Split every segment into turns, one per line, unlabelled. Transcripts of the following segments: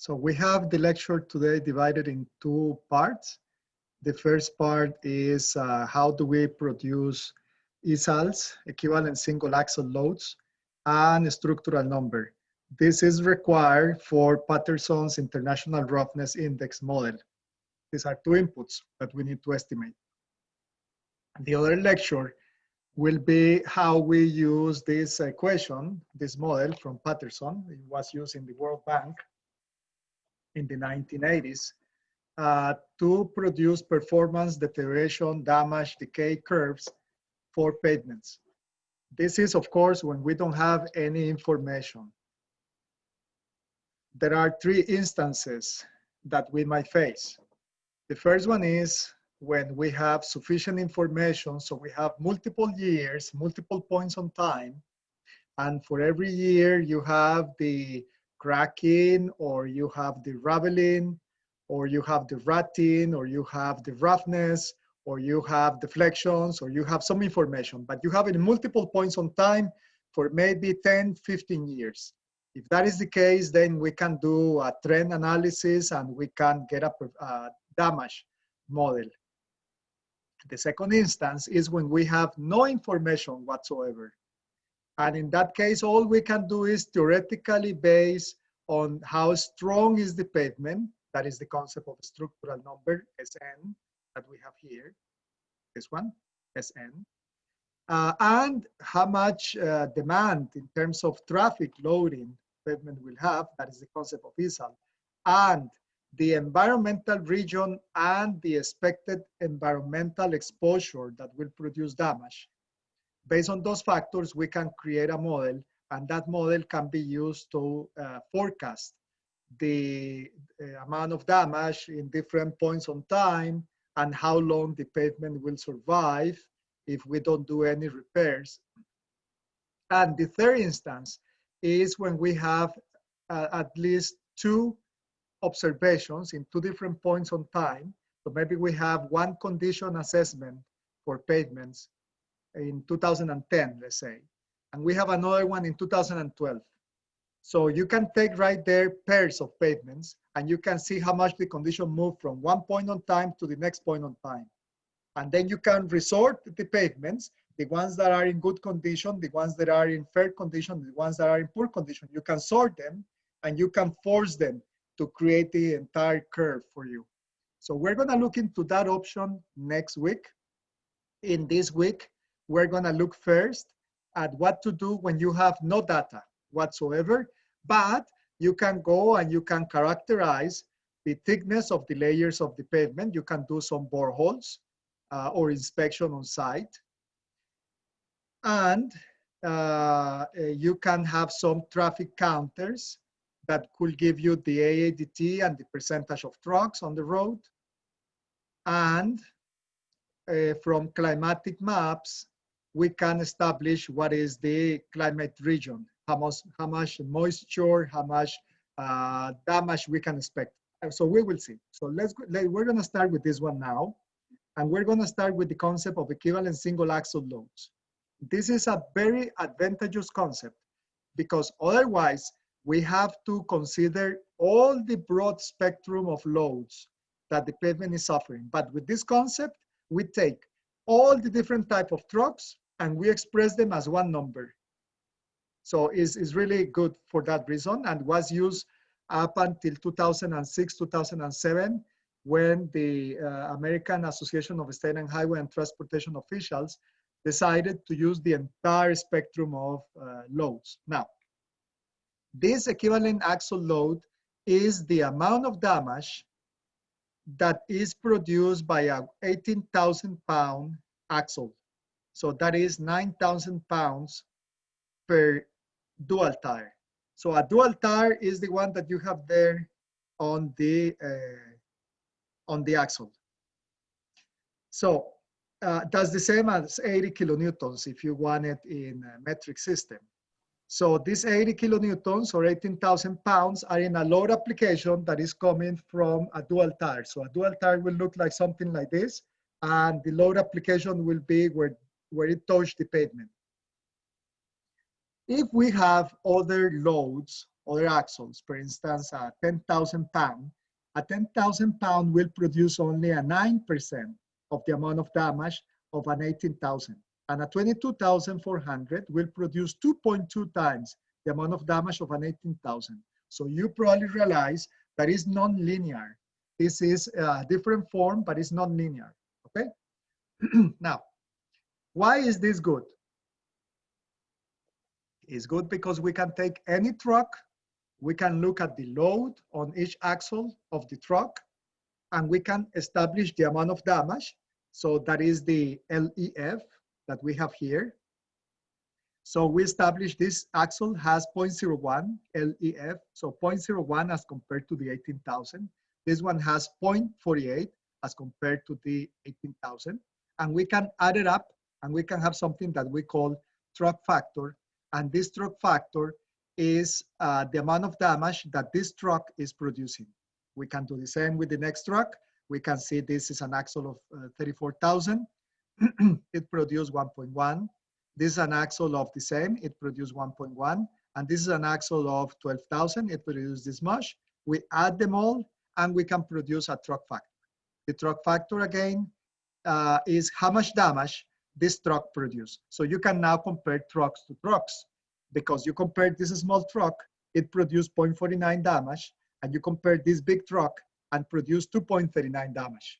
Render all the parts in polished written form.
So we have the lecture today divided in two parts. The first part is how do we produce ESALs, equivalent single axle loads, and structural number. This is required for Patterson's International Roughness Index model. These are two inputs that we need to estimate. The other lecture will be how we use this equation, this model from Patterson. It was used in the World Bank in the 1980s to produce performance, deterioration, damage, decay curves for pavements. This is, of course, when we don't have any information. There are three instances that we might face. The first one is when we have sufficient information, so we have multiple years, multiple points on time, and for every year you have the cracking, or you have the raveling, or you have the rutting, or you have the roughness, or you have deflections, or you have some information, but you have it in multiple points on time for maybe 10, 15 years. If that is the case, then we can do a trend analysis and we can get a damage model. The second instance is when we have no information whatsoever. And in that case, all we can do is theoretically base on how strong is the pavement. That is the concept of structural number, Sn, that we have here. This one, Sn. And how much demand in terms of traffic loading pavement will have. That is the concept of ESAL. And the environmental region and the expected environmental exposure that will produce damage. Based on those factors, we can create a model, and that model can be used to forecast the amount of damage in different points on time and how long the pavement will survive if we don't do any repairs. And the third instance is when we have at least two observations in two different points on time. So maybe we have one condition assessment for pavements in 2010, let's say, and we have another one in 2012. So you can take right there pairs of pavements, and you can see how much the condition moved from one point on time to the next point on time. And then you can resort the pavements, the ones that are in good condition, the ones that are in fair condition, the ones that are in poor condition. You can sort them, and you can force them to create the entire curve for you. So we're gonna look into that option next week. In this week, we're gonna look first at what to do when you have no data whatsoever, but you can go and you can characterize the thickness of the layers of the pavement. You can do some boreholes or inspection on site. And you can have some traffic counters that could give you the AADT and the percentage of trucks on the road. And from climatic maps, we can establish what is the climate region, how much moisture, how much damage we can expect. So we will see. So we're gonna start with this one now. And we're gonna start with the concept of equivalent single axle loads. This is a very advantageous concept because otherwise we have to consider all the broad spectrum of loads that the pavement is suffering. But with this concept, we take all the different type of trucks and we express them as one number. So it's really good for that reason, and was used up until 2006, 2007, when the American Association of State and Highway and Transportation Officials decided to use the entire spectrum of loads. Now, this equivalent axle load is the amount of damage that is produced by a 18,000 pound axle. So that is 9,000 pounds per dual tire. So a dual tire is the one that you have there on the axle. So that's the same as 80 kilonewtons if you want it in a metric system. So these 80 kilonewtons or 18,000 pounds are in a load application that is coming from a dual tire. So a dual tire will look like something like this, and the load application will be where it touched the pavement. If we have other loads other axles. For instance, a 10,000 pound. A 10,000 pound will produce only a 9% of the amount of damage of an 18,000. And a 22,400 will produce 2.2 times the amount of damage of an 18,000. So you probably realize that is non-linear. This is a different form, but it's non-linear, okay? Now, why is this good? It's good because we can take any truck, we can look at the load on each axle of the truck, and we can establish the amount of damage. So that is the LEF that we have here. So we established this axle has 0.01 LEF, so 0.01 as compared to the 18,000. This one has 0.48 as compared to the 18,000. And we can add it up and we can have something that we call truck factor. And this truck factor is the amount of damage that this truck is producing. We can do the same with the next truck. We can see this is an axle of 34,000. It produced 1.1. This is an axle of the same. It produced 1.1. And this is an axle of 12,000. It produced this much. We add them all and we can produce a truck factor. The truck factor again is how much damage this truck produced. So you can now compare trucks to trucks because you compare this small truck, it produced 0.49 damage, and you compare this big truck and produce 2.39 damage.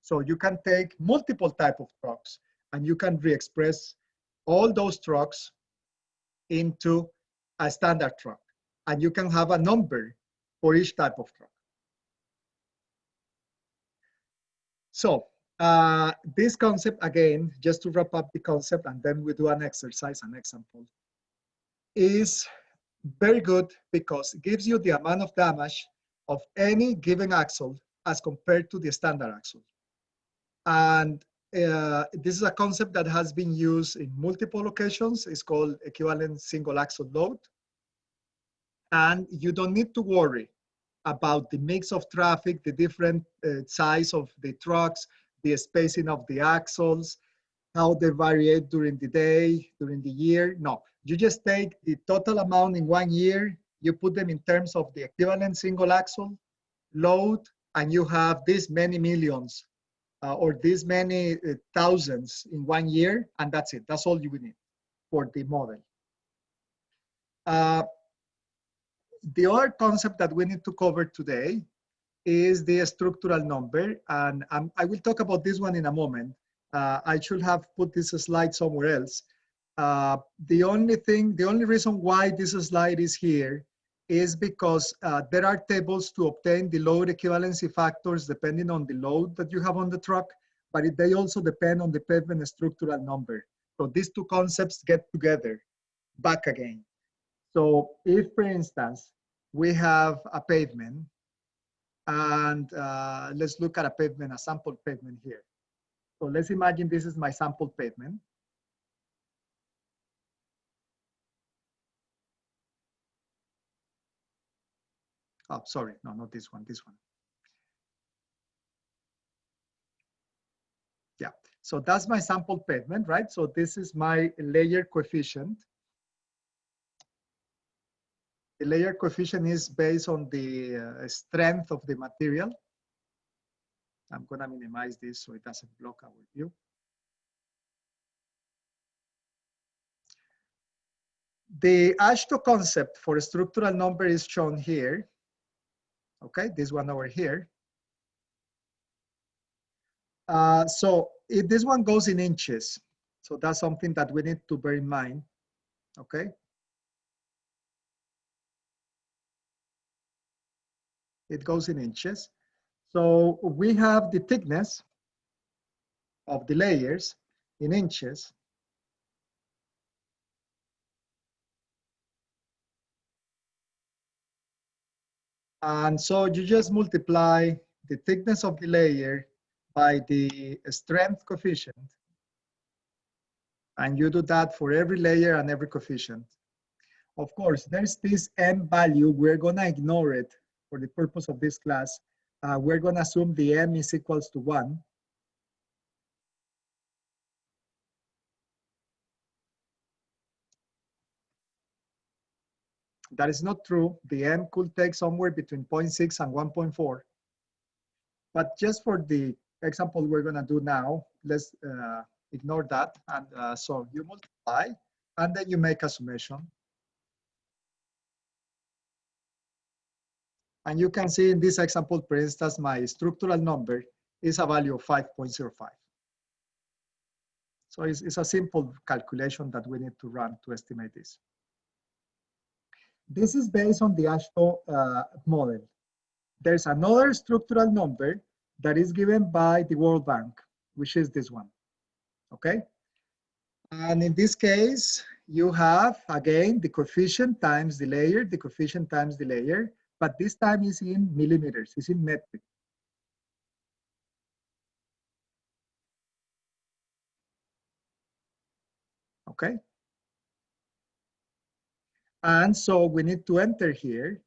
So you can take multiple type of trucks and you can re-express all those trucks into a standard truck. And you can have a number for each type of truck. So this concept, again, just to wrap up the concept, and then we do an exercise, an example, is very good because it gives you the amount of damage of any given axle as compared to the standard axle. And this is a concept that has been used in multiple occasions. It's called equivalent single axle load. And you don't need to worry about the mix of traffic, the different size of the trucks, the spacing of the axles, how they vary during the day, during the year. No, you just take the total amount in 1 year, you put them in terms of the equivalent single axle load, and you have this many millions or this many thousands in 1 year, and that's it. That's all you will need for the model. The other concept that we need to cover today is the structural number, and I will talk about this one in a moment. I should have put this slide somewhere else. The only reason why this slide is here is because there are tables to obtain the load equivalency factors depending on the load that you have on the truck, but they also depend on the pavement structural number. So these two concepts get together back again. So if, for instance, we have a pavement, and let's look at a pavement, a sample pavement here. So let's imagine this is my sample pavement. Oh, sorry, no, not this one, this one. Yeah, so that's my sample pavement, right? So this is my layer coefficient. The layer coefficient is based on the strength of the material. I'm gonna minimize this so it doesn't block our view. The Ashto concept for a structural number is shown here. Okay, this one over here. This one goes in inches. So that's something that we need to bear in mind, okay? It goes in inches. So we have the thickness of the layers in inches. And so you just multiply the thickness of the layer by the strength coefficient. And you do that for every layer and every coefficient. Of course, there's this M value. We're gonna ignore it for the purpose of this class. We're gonna assume the M is equals to 1. That is not true. The M could take somewhere between 0.6 and 1.4. But just for the example we're going to do now, let's ignore that. And so you multiply, and then you make a summation. And you can see in this example, for instance, my structural number is a value of 5.05. So it's a simple calculation that we need to run to estimate this. This is based on the Ashton model. There's another structural number that is given by the World Bank, which is this one, okay? And in this case, you have, again, the coefficient times the layer, the coefficient times the layer, but this time is in millimeters, it's in metric. Okay? And so we need to enter here.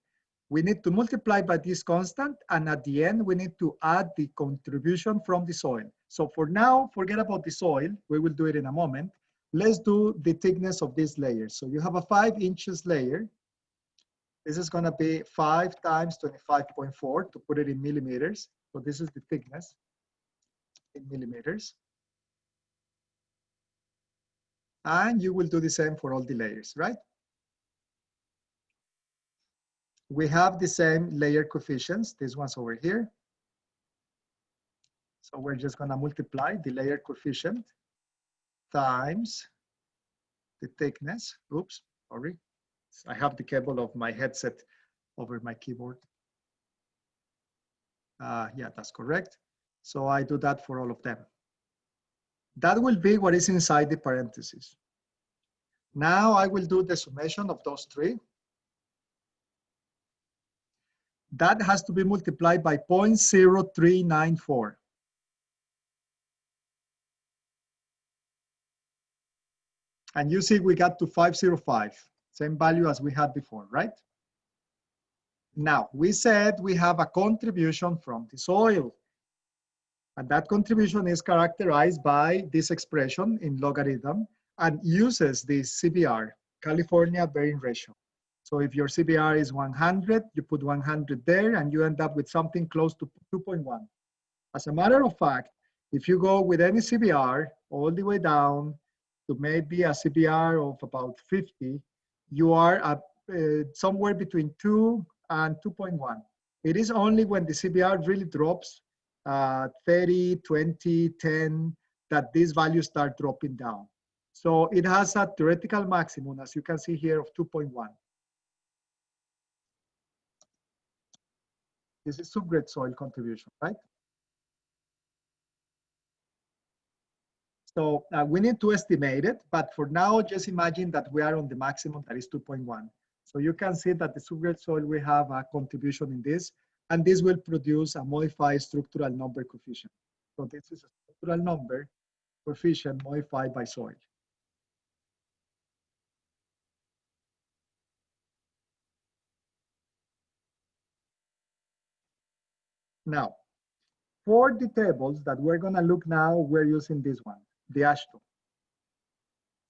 We need to multiply by this constant, and at the end, we need to add the contribution from the soil. So for now, forget about the soil. We will do it in a moment. Let's do the thickness of this layer. So you have a 5 inches layer. This is going to be 5 times 25.4 to put it in millimeters. So this is the thickness in millimeters. And you will do the same for all the layers, right? We have the same layer coefficients. This one's over here. So we're just going to multiply the layer coefficient times the thickness. Oops, sorry. I have the cable of my headset over my keyboard. Yeah, that's correct. So I do that for all of them. That will be what is inside the parentheses. Now I will do the summation of those three. That has to be multiplied by 0.0394. And you see we got to 505, same value as we had before, right? Now, we said we have a contribution from the soil. And that contribution is characterized by this expression in logarithm and uses the CBR, California Bearing Ratio. So if your CBR is 100, you put 100 there and you end up with something close to 2.1. As a matter of fact, if you go with any CBR all the way down to maybe a CBR of about 50, you are at somewhere between 2 and 2.1. It is only when the CBR really drops 30, 20, 10, that these values start dropping down. So it has a theoretical maximum, as you can see here, of 2.1. This is subgrade soil contribution, right? So we need to estimate it, but for now, just imagine that we are on the maximum, that is 2.1. So you can see that the subgrade soil, we have a contribution in this, and this will produce a modified structural number coefficient. So this is a structural number coefficient modified by soil. Now, for the tables that we're going to look now, we're using this one, the Ashton.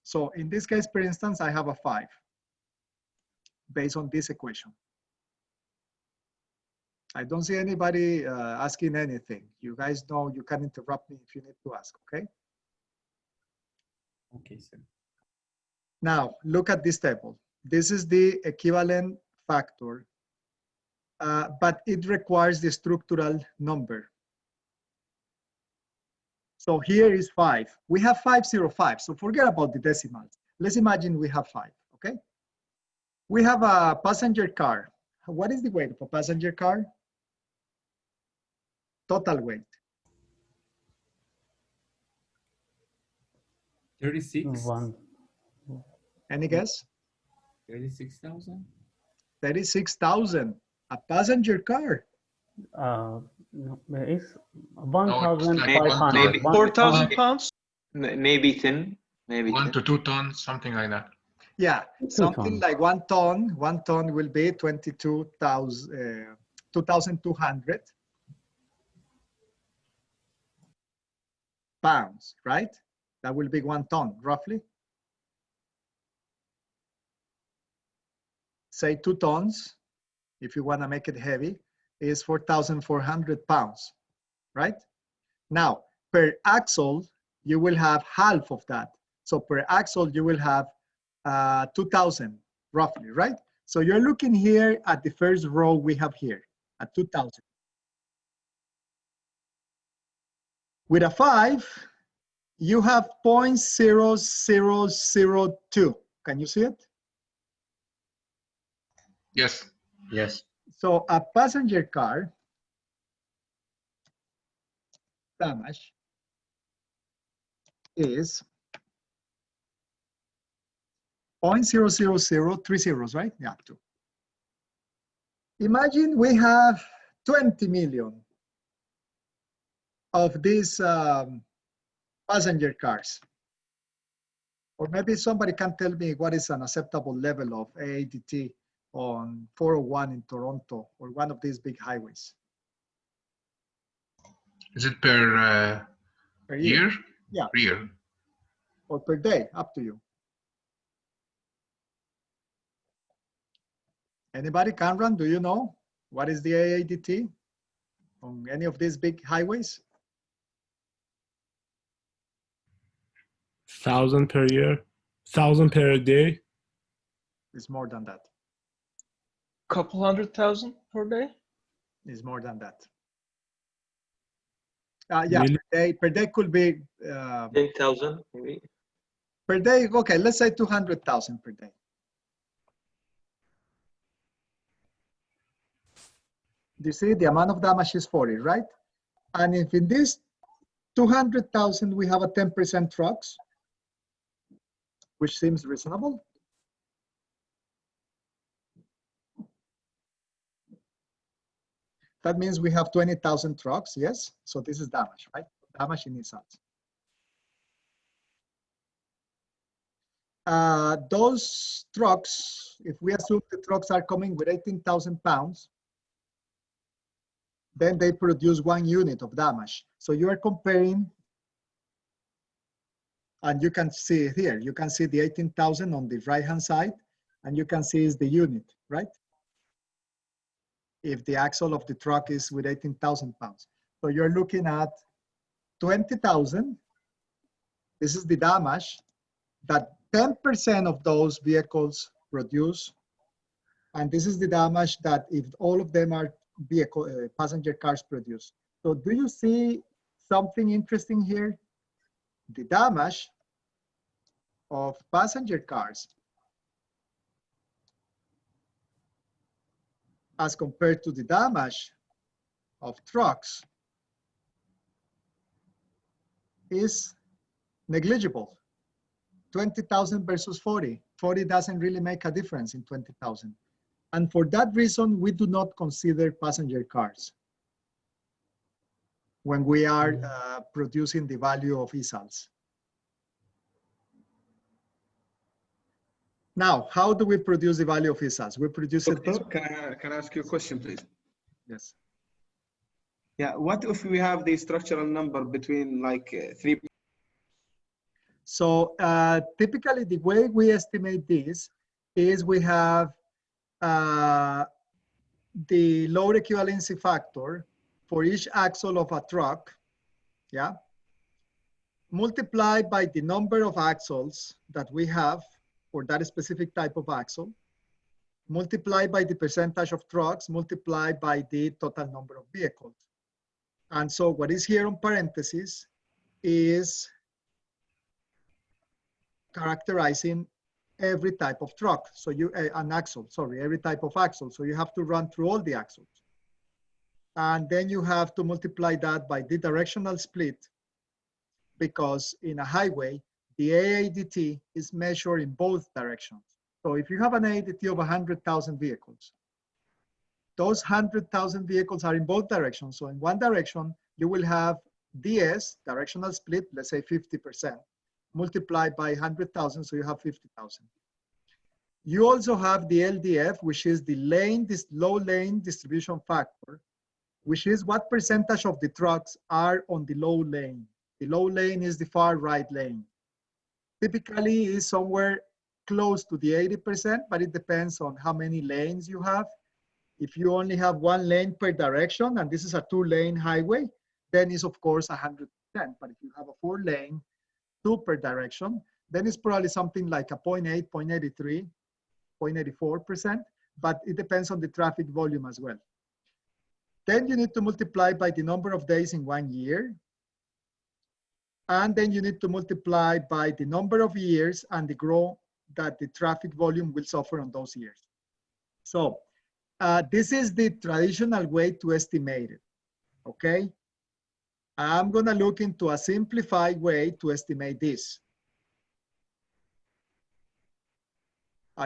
So in this case, for instance, I have a 5 based on this equation. I don't see anybody asking anything. You guys know you can interrupt me if you need to ask, okay?
Okay, sir.
Now, look at this table. This is the equivalent factor, but it requires the structural number. So here is 5. We have 505, so forget about the decimals. Let's imagine we have 5, okay? We have a passenger car. What is the weight of a passenger car? Total weight.
36.
Any guess?
36,000.
36,000. A passenger car.
No, it's 1,500.
Maybe
4,000 pounds?
Maybe 10. Maybe
1
10.
to 2 tons, something like that.
Yeah,
2
something
tons.
like 1 ton. 1 ton will be 2,200 pounds, right? That will be 1 ton, roughly. say 2 tons, if you want to make it heavy, is 4,400 pounds, right? Now, per axle, you will have half of that. So per axle, you will have 2,000 roughly, right? So you're looking here at the first row we have here at 2,000. With a 5, you have 0.0002. Can you see it?
Yes.
Yes.
So a passenger car damage is 0.00030 zeros, right? Yeah, 2. Imagine we have 20 million of these passenger cars. Or maybe somebody can tell me what is an acceptable level of AADT on 401 in Toronto or one of these big highways.
Is it per year?
Yeah.
Per year.
Or per day, up to you. Anybody, Cameron, do you know what is the AADT on any of these big highways?
1,000 per year, 1,000 per day.
It's more than that.
Couple 100,000 per day?
It's more than that. Yeah,
Really?
per day could be
10,000 maybe.
per day. Okay, let's say 200,000 per day. You see, the amount of damage is 40, right? And if in this 200,000 we have a 10% trucks, which seems reasonable. That means we have 20,000 trucks, yes? So this is damage, right? Damage in itself. Those trucks, if we assume the trucks are coming with 18,000 pounds, then they produce 1 unit of damage. So you are comparing, and you can see it here. You can see the 18,000 on the right-hand side, and you can see is the unit, right? If the axle of the truck is with 18,000 pounds. So you're looking at 20,000. This is the damage that 10% of those vehicles produce. And this is the damage that if all of them are vehicle passenger cars produce. So do you see something interesting here? The damage of passenger cars as compared to the damage of trucks is negligible. 20,000 versus 40. 40 doesn't really make a difference in 20,000. And for that reason, we do not consider passenger cars when we are producing the value of ESALs. Now, how do we produce the value of ESALs? We produce it this way.
Can I ask you a question, please?
Yes.
Yeah, what if we have the structural number between like 3?
So typically the way we estimate this is we have the load equivalency factor for each axle of a truck, yeah, multiplied by the number of axles that we have for that specific type of axle, multiplied by the percentage of trucks, multiplied by the total number of vehicles. And so what is here on parentheses is characterizing every type of truck. So you, an axle, sorry, every type of axle. So you have to run through all the axles. And then you have to multiply that by the directional split, because in a highway, the AADT is measured in both directions. So if you have an AADT of 100,000 vehicles, those 100,000 vehicles are in both directions. So in one direction, you will have DS, directional split, let's say 50%, multiplied by 100,000, so you have 50,000. You also have the LDF, which is the lane, this low lane distribution factor, which is what percentage of the trucks are on the low lane. The low lane is the far right lane. Typically is somewhere close to the 80%, but it depends on how many lanes you have. If you only have one lane per direction, and this is a 2-lane highway, then it's of course 100%. But if you have a 4-lane, 2 per direction, then it's probably something like a 0.8, 0.83, 0.84%, but it depends on the traffic volume as well. Then you need to multiply by the number of days in 1 year. And then you need to multiply by the number of years and the growth that the traffic volume will suffer on those years. So this is the traditional way to estimate it, okay? I'm gonna look into a simplified way to estimate this.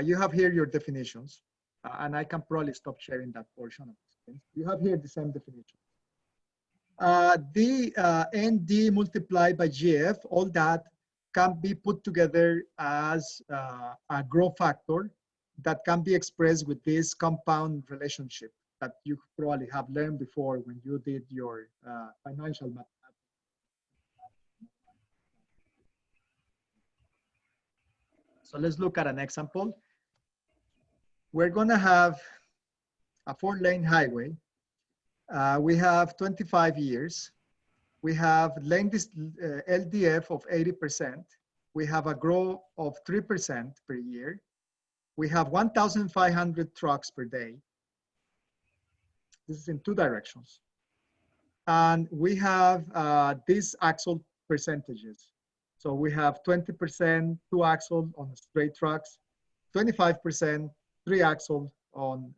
You have here your definitions, and I can probably stop sharing that portion of the screen. You have here the same definition. ND multiplied by GF, all that can be put together as a growth factor that can be expressed with this compound relationship that you probably have learned before when you did your financial mathematics. So let's look at an example. We're gonna have a 4-lane highway. We have 25 years. We have length LDF of 80%. We have a growth of 3% per year. We have 1,500 trucks per day. This is in 2 directions. And we have these axle percentages. So we have 20% 2-axle on straight trucks, 25% 3-axle on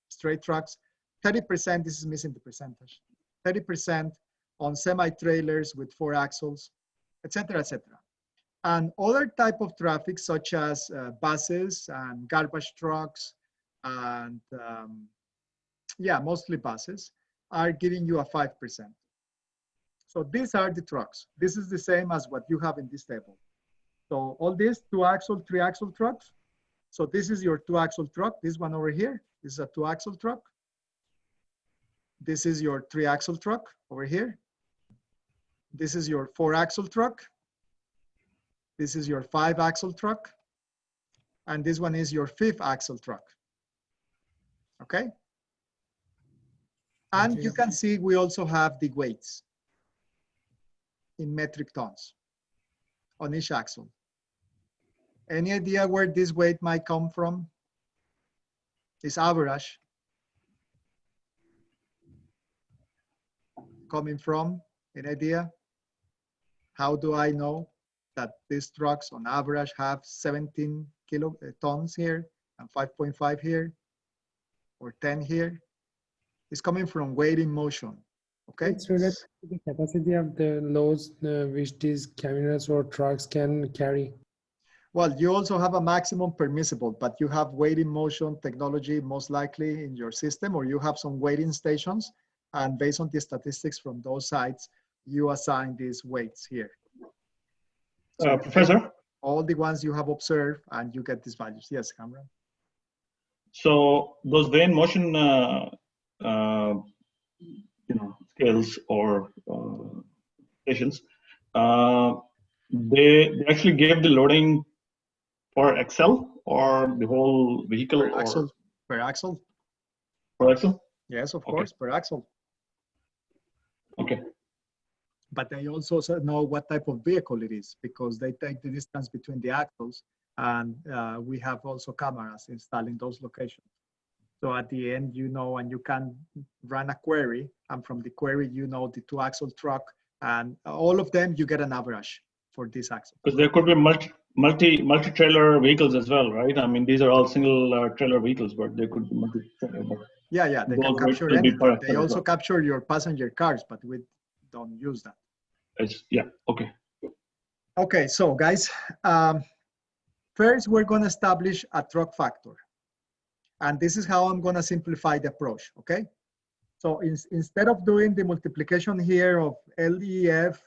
straight trucks, 30%, this is missing the percentage, 30% on semi-trailers with 4 axles, etc., etc. And other type of traffic such as buses and garbage trucks and yeah, mostly buses are giving you a 5%. So these are the trucks. This is the same as what you have in this table. So all these 2-axle, 3-axle trucks. So this is your 2-axle truck. This one over here, this is a 2-axle truck. This is your 3-axle truck over here. This is your 4-axle truck. This is your 5-axle truck. And this one is your 5th-axle truck. Okay? And you can see we also have the weights in metric tons on each axle. Any idea where this weight might come from? It's average. Coming from, any idea? How do I know that these trucks on average have 17 tons here and 5.5 here or 10 here? It's coming from weight in motion, okay?
It's related to the capacity of the loads which these camionets or trucks can carry.
Well, you also have a maximum permissible, but you have weight in motion technology most likely in your system, or you have some weighting stations, and based on the statistics from those sites, you assign these weights here. So
Professor?
All the ones you have observed, and you get these values. Yes, Cameron?
So those weight in motion scales or stations, they actually gave the loading per axle or the whole vehicle?
Per axle. Per axle.
Per axle?
Yes, of course, per axle.
Okay.
But they also know what type of vehicle it is because they take the distance between the axles, and we have also cameras installed in those locations. So at the end, you know, and you can run a query, and from the query, you know the 2-axle truck, and all of them, you get an average for this axle.
Because there could be multi-trailer vehicles as well, right? I mean, these are all single trailer vehicles, but they could be multi-trailer.
Yeah, they can capture anything. They also capture your passenger cars, but we don't use that.
Yeah, okay.
Okay, so guys, first we're gonna establish a truck factor. And this is how I'm gonna simplify the approach, okay? So instead of doing the multiplication here of LEF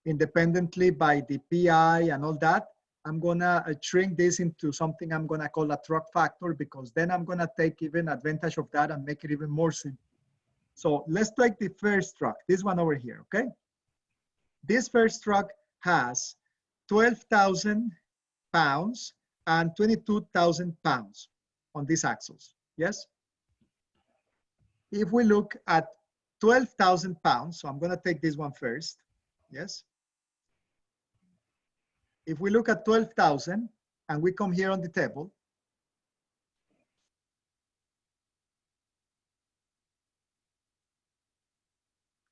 independently by the PI and all that, I'm gonna shrink this into something I'm gonna call a truck factor, because then I'm gonna take even advantage of that and make it even more simple. So let's take the first truck, this one over here, okay? This first truck has 12,000 pounds and 22,000 pounds on these axles, yes? If we look at 12,000 pounds, so I'm gonna take this one first, yes? If we look at 12,000 and we come here on the table,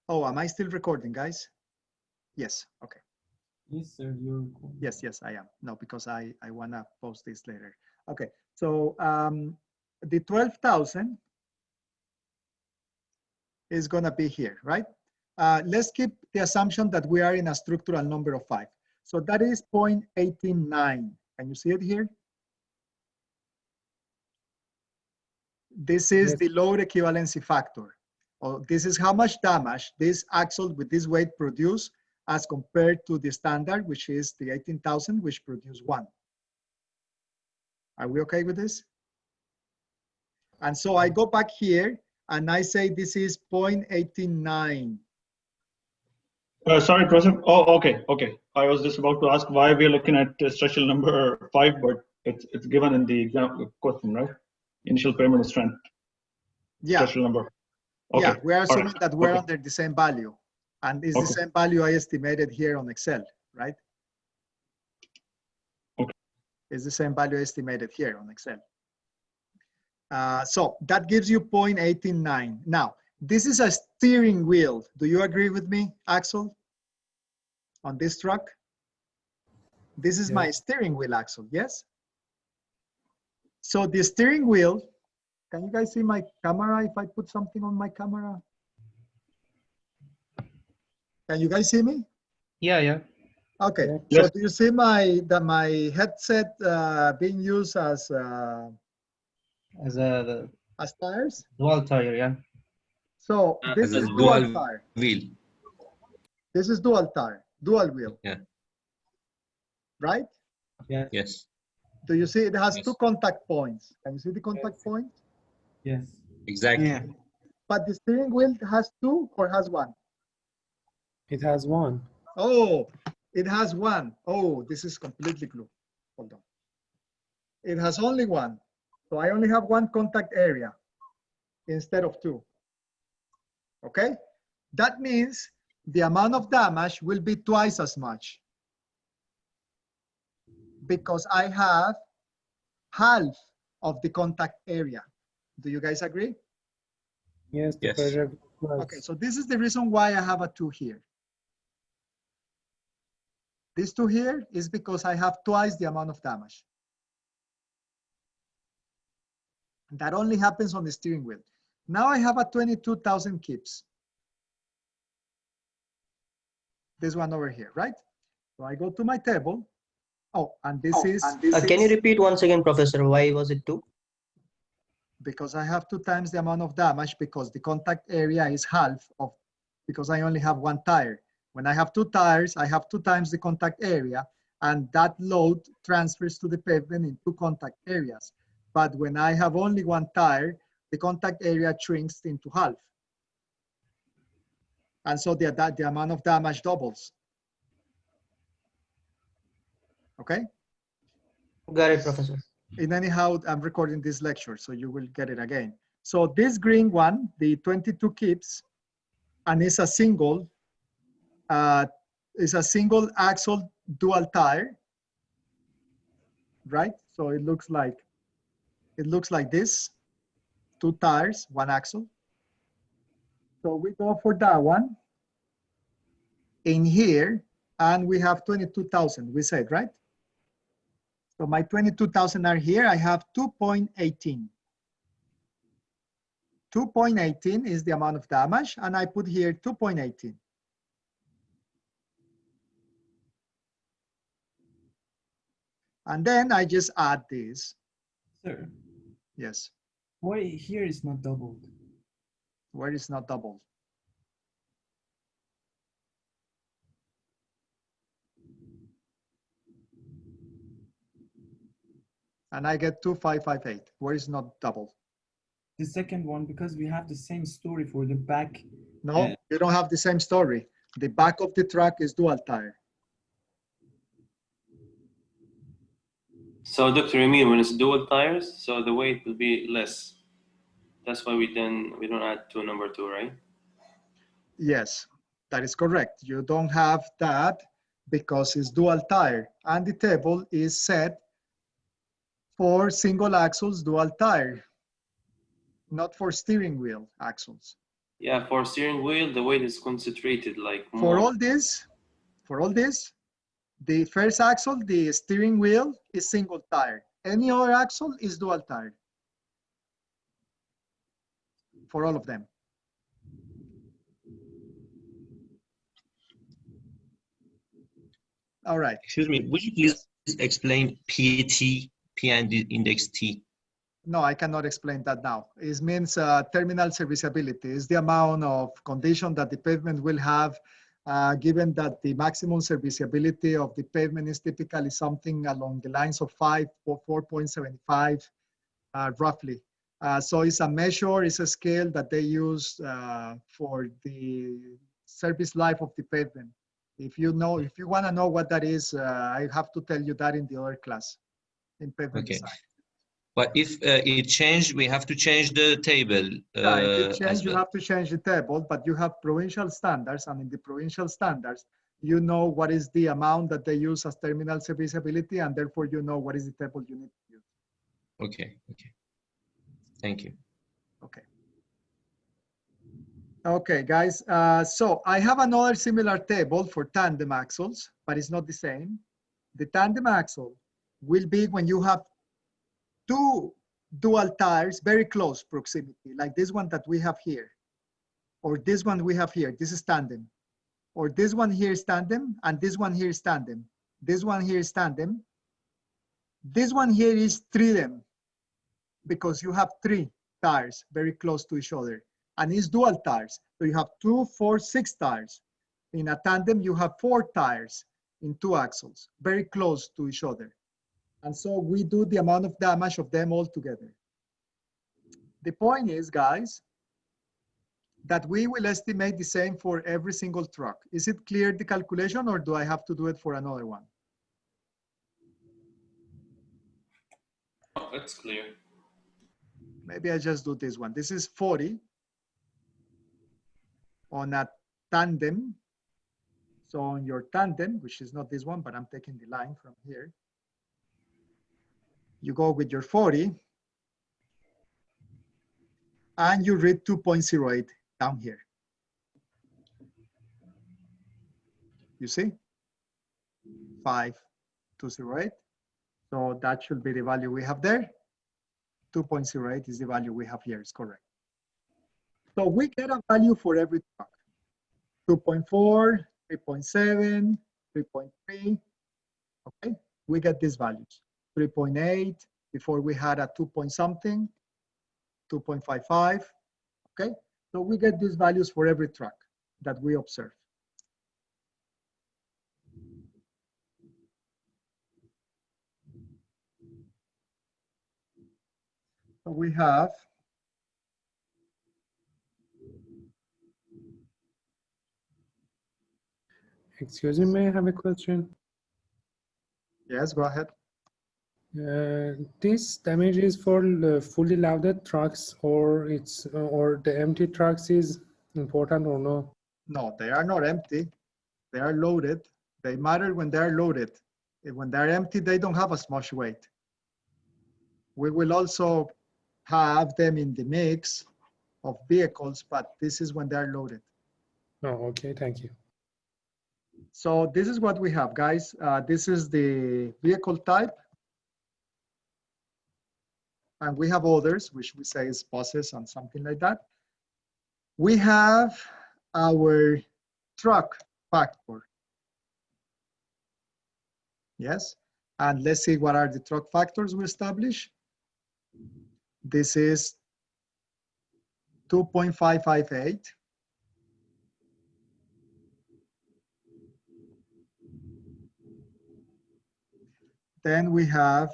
oh, am I still recording, guys? Yes, okay.
Yes, sir, you're recording.
Yes, I am. No, because I wanna post this later. Okay, so the 12,000 is gonna be here, right? Let's keep the assumption that we are in a structural number of 5. So that is 0.89. Can you see it here? This is
Yes.
the load equivalency factor. Oh, this is how much damage this axle with this weight produce as compared to the standard, which is the 18,000, which produce 1. Are we okay with this? And so I go back here and I say this is 0.89.
Sorry, Professor. Oh, okay. I was just about to ask why we are looking at structural number 5, but it's given in the exam question, right? Initial pavement strength.
Yeah.
Structural number. Okay.
Yeah, we are assuming
right.
that we're
Okay.
under the same value. And it's the
Okay.
same value I estimated here on Excel, right?
Okay.
It's the same value estimated here on Excel. So that gives you 0.89. Now, this is a steering wheel. Do you agree with me, Axel? On this truck? This is my steering wheel, Axel, yes? So the steering wheel, can you guys see my camera if I put something on my camera? Can you guys see me?
Yeah.
Okay,
Yeah.
so do you see my headset being used as tires?
Dual tire, yeah.
So this
As
is
a
dual
dual
tire.
wheel.
This is dual tire, dual wheel.
Yeah.
Right?
Yes.
Do you see it has
Yes.
2 contact points? Can you see the contact point?
Yes.
Exactly.
Yeah.
But the steering wheel has 2 or has 1?
It has 1.
Oh, it has 1. Oh, this is completely blue. Hold on. It has only 1. So I only have 1 contact area instead of 2. Okay? That means the amount of damage will be twice as much because I have half of the contact area. Do you guys agree?
Yes, the
Yes.
pressure.
Okay, so this is the reason why I have a 2 here. This 2 here is because I have twice the amount of damage. That only happens on the steering wheel. Now I have a 22,000 kips. This one over here, right? So I go to my table. Oh, and this is...
Can you repeat once again, Professor? Why was it 2?
Because I have 2 times the amount of damage because the contact area is half of, because I only have 1 tire. When I have 2 tires, I have 2 times the contact area, and that load transfers to the pavement in 2 contact areas. But when I have only 1 tire, the contact area shrinks into half. And so the amount of damage doubles. Okay?
Got it, Professor.
And anyhow, I'm recording this lecture, so you will get it again. So this green one, the 22 kips, and it's a single axle dual tire, right? So it looks like this, 2 tires, 1 axle. So we go for that one in here, and we have 22,000, we said, right? So my 22,000 are here. I have 2.18. 2.18 is the amount of damage, and I put here 2.18. And then I just add this.
Sir,
Yes.
why here is not doubled?
Where is not doubled? And I get 2,558. Where is not doubled?
The second one, because we have the same story for the back.
No, you don't have the same story. The back of the truck is dual tire.
So Dr. Emil, when it's dual tires, so the weight will be less. That's why we don't add to number 2, right?
Yes, that is correct. You don't have that because it's dual tire, and the table is set for single axles dual tire, not for steering wheel axles.
Yeah, for steering wheel, the weight is concentrated like more.
For all this, the first axle, the steering wheel, is single tire. Any other axle is dual tire. For all of them. All right.
Excuse me, would you please explain PT, P and index T?
No, I cannot explain that now. It means terminal serviceability. It's the amount of condition that the pavement will have, given that the maximum serviceability of the pavement is typically something along the lines of 5 or 4.75, roughly. So it's a measure, it's a scale that they use for the service life of the pavement. If you want to know what that is, I have to tell you that in the other class, in pavement design.
But if it changed, we have to change the table.
Yeah, if it changes,
well.
you have to change the table, but you have provincial standards, and in the provincial standards, you know what is the amount that they use as terminal serviceability, and therefore you know what is the table you need to use.
Okay. Thank you.
Okay, guys. So I have another similar table for tandem axles, but it's not the same. The tandem axle will be when you have two dual tires, very close proximity, like this one that we have here, or this one we have here. This is tandem, or this one here is tandem, and this one here is tandem. This one here is tandem. This one here is tridem, because you have 3 tires very close to each other, and it's dual tires. So you have 2, 4, 6 tires. In a tandem, you have 4 tires in 2 axles, very close to each other. And so we do the amount of damage of them all together. The point is, guys, that we will estimate the same for every single truck. Is it clear, the calculation, or do I have to do it for another one?
Oh, that's clear.
Maybe I just do this one. This is 40 on a tandem. So on your tandem, which is not this one, but I'm taking the line from here. You go with your 40 and you read 2.08 down here. You see? 5208. So that should be the value we have there. 2.08 is the value we have here, is correct. So we get a value for every truck. 2.4, 3.7, 3.3, okay? We get these values. 3.8, before we had a 2 point something, 2.55, okay? So we get these values for every truck that we observe. So we have
Excuse me, may I have a question?
Yes, go ahead.
This damage is for the fully loaded trucks, or the empty trucks is important or no?
No, they are not empty. They are loaded. They matter when they are loaded. When they're empty, they don't have as much weight. We will also have them in the mix of vehicles, but this is when they're loaded.
Oh, okay, thank you.
So this is what we have, guys. This is the vehicle type. And we have others, which we say is buses and something like that. We have our truck factor. Yes, and let's see what are the truck factors we establish. This is 2.558. Then we have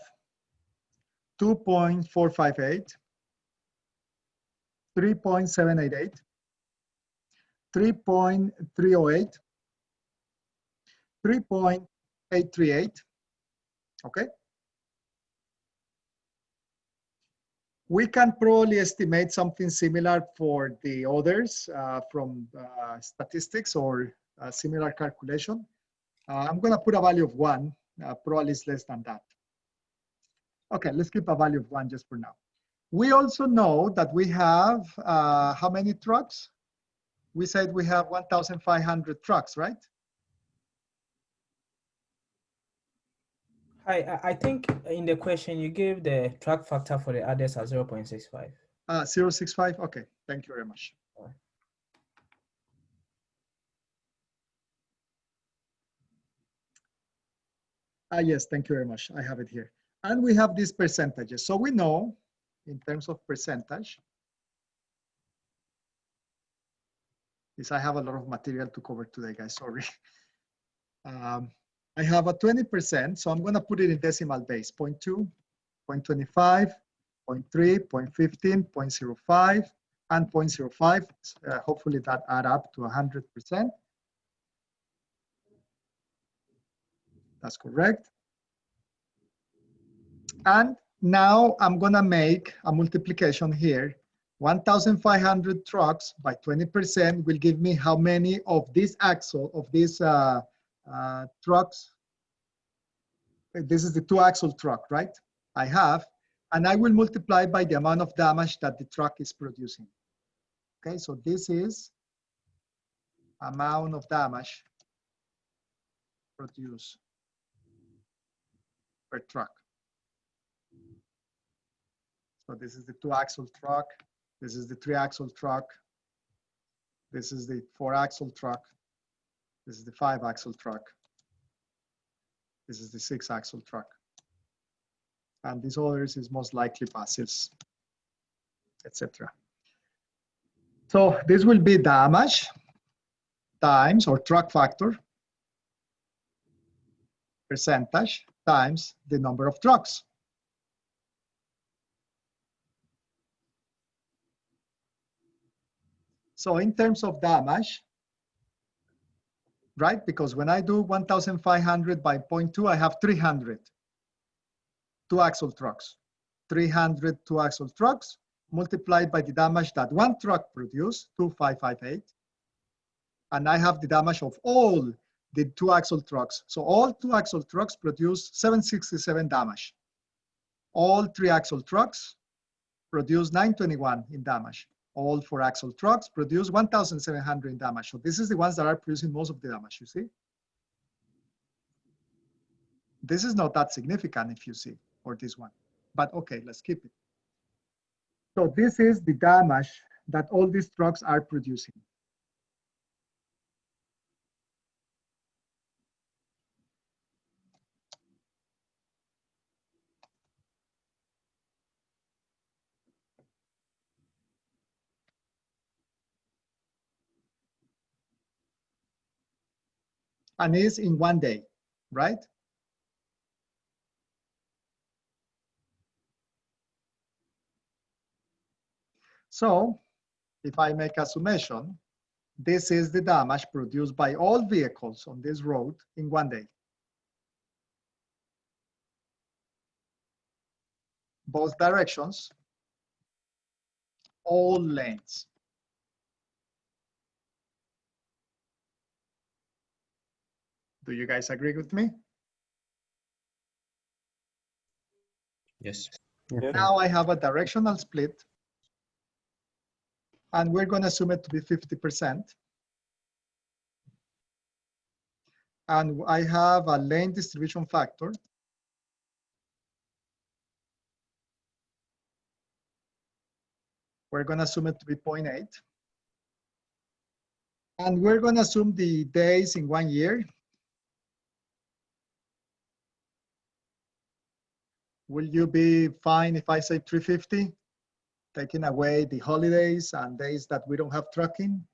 2.458, 3.788, 3.308, 3.838, okay? We can probably estimate something similar for the others from statistics or similar calculation. I'm going to put a value of 1. Probably it's less than that. Okay, let's keep a value of 1 just for now. We also know that we have how many trucks? We said we have 1,500 trucks, right?
Hi, I think in the question you gave the track factor for the others as 0.65.
0.65, okay, thank you very much. Yes, thank you very much. I have it here. And we have these percentages. So we know in terms of percentage, is I have a lot of material to cover today, guys, sorry. I have a 20%, so I'm gonna put it in decimal base, 0.2, 0.25, 0.3, 0.15, 0.05, and 0.05. Hopefully that add up to 100%. That's correct. And now I'm gonna make a multiplication here. 1,500 trucks by 20% will give me how many of this axle, of these trucks. This is the 2-axle truck, right? I have, and I will multiply by the amount of damage that the truck is producing. Okay, so this is amount of damage produced per truck. So this is the 2-axle truck. This is the 3-axle truck. This is the 4-axle truck. This is the 5-axle truck. This is the 6-axle truck. And this others is most likely buses, etc. So this will be damage times, or truck factor, percentage times the number of trucks. So in terms of damage, right? Because when I do 1,500 by 0.2, I have 300 2-axle trucks. 300 2-axle trucks multiplied by the damage that one truck produced, 2,558. And I have the damage of all the 2-axle trucks. So all 2-axle trucks produce 767 damage. All 3-axle trucks produce 921 in damage. All 4-axle trucks produce 1,700 in damage. So this is the ones that are producing most of the damage, you see? This is not that significant if you see, or this one. But okay, let's keep it. So this is the damage that all these trucks are producing. And it's in one day, right? So if I make a summation, this is the damage produced by all vehicles on this road in one day. Both directions, all lanes. Do you guys agree with me?
Yes.
Now I have a directional split, and we're going to assume it to be 50%. And I have a lane distribution factor. We're going to assume it to be 0.8. And we're going to assume the days in 1 year. Will you be fine if I say 350, taking away the holidays and days that we don't have trucking?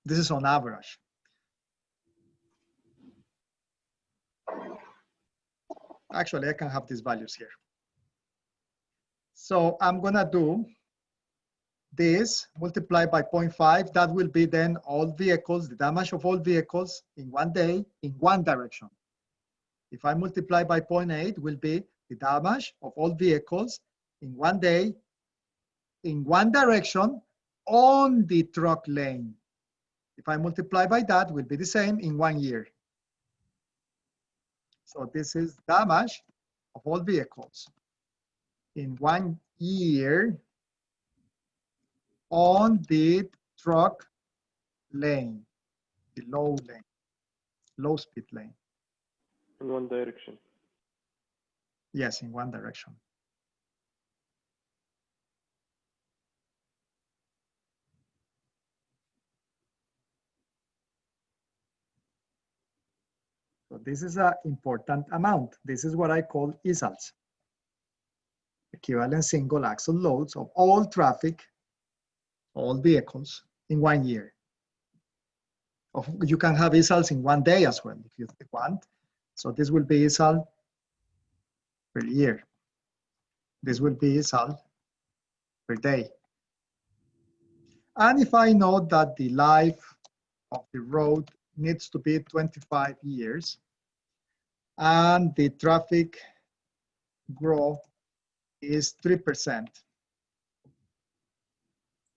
This is on average. Actually, I can have these values here. So I'm gonna do this multiplied by 0.5. That will be then all vehicles, the damage of all vehicles in 1 day in one direction. If I multiply by 0.8, will be the damage of all vehicles in one day, in one direction, on the truck lane. If I multiply by that, will be the same in 1 year. So this is damage of all vehicles in 1 year on the truck lane, the low lane, low speed lane.
In one direction.
Yes, in one direction. So this is an important amount. This is what I call ESALs, equivalent single axle loads of all traffic, all vehicles in 1 year. You can have ESALs in 1 day as well if you want. So this will be ESAL per year. This will be ESAL per day. And if I know that the life of the road needs to be 25 years and the traffic growth is 3%,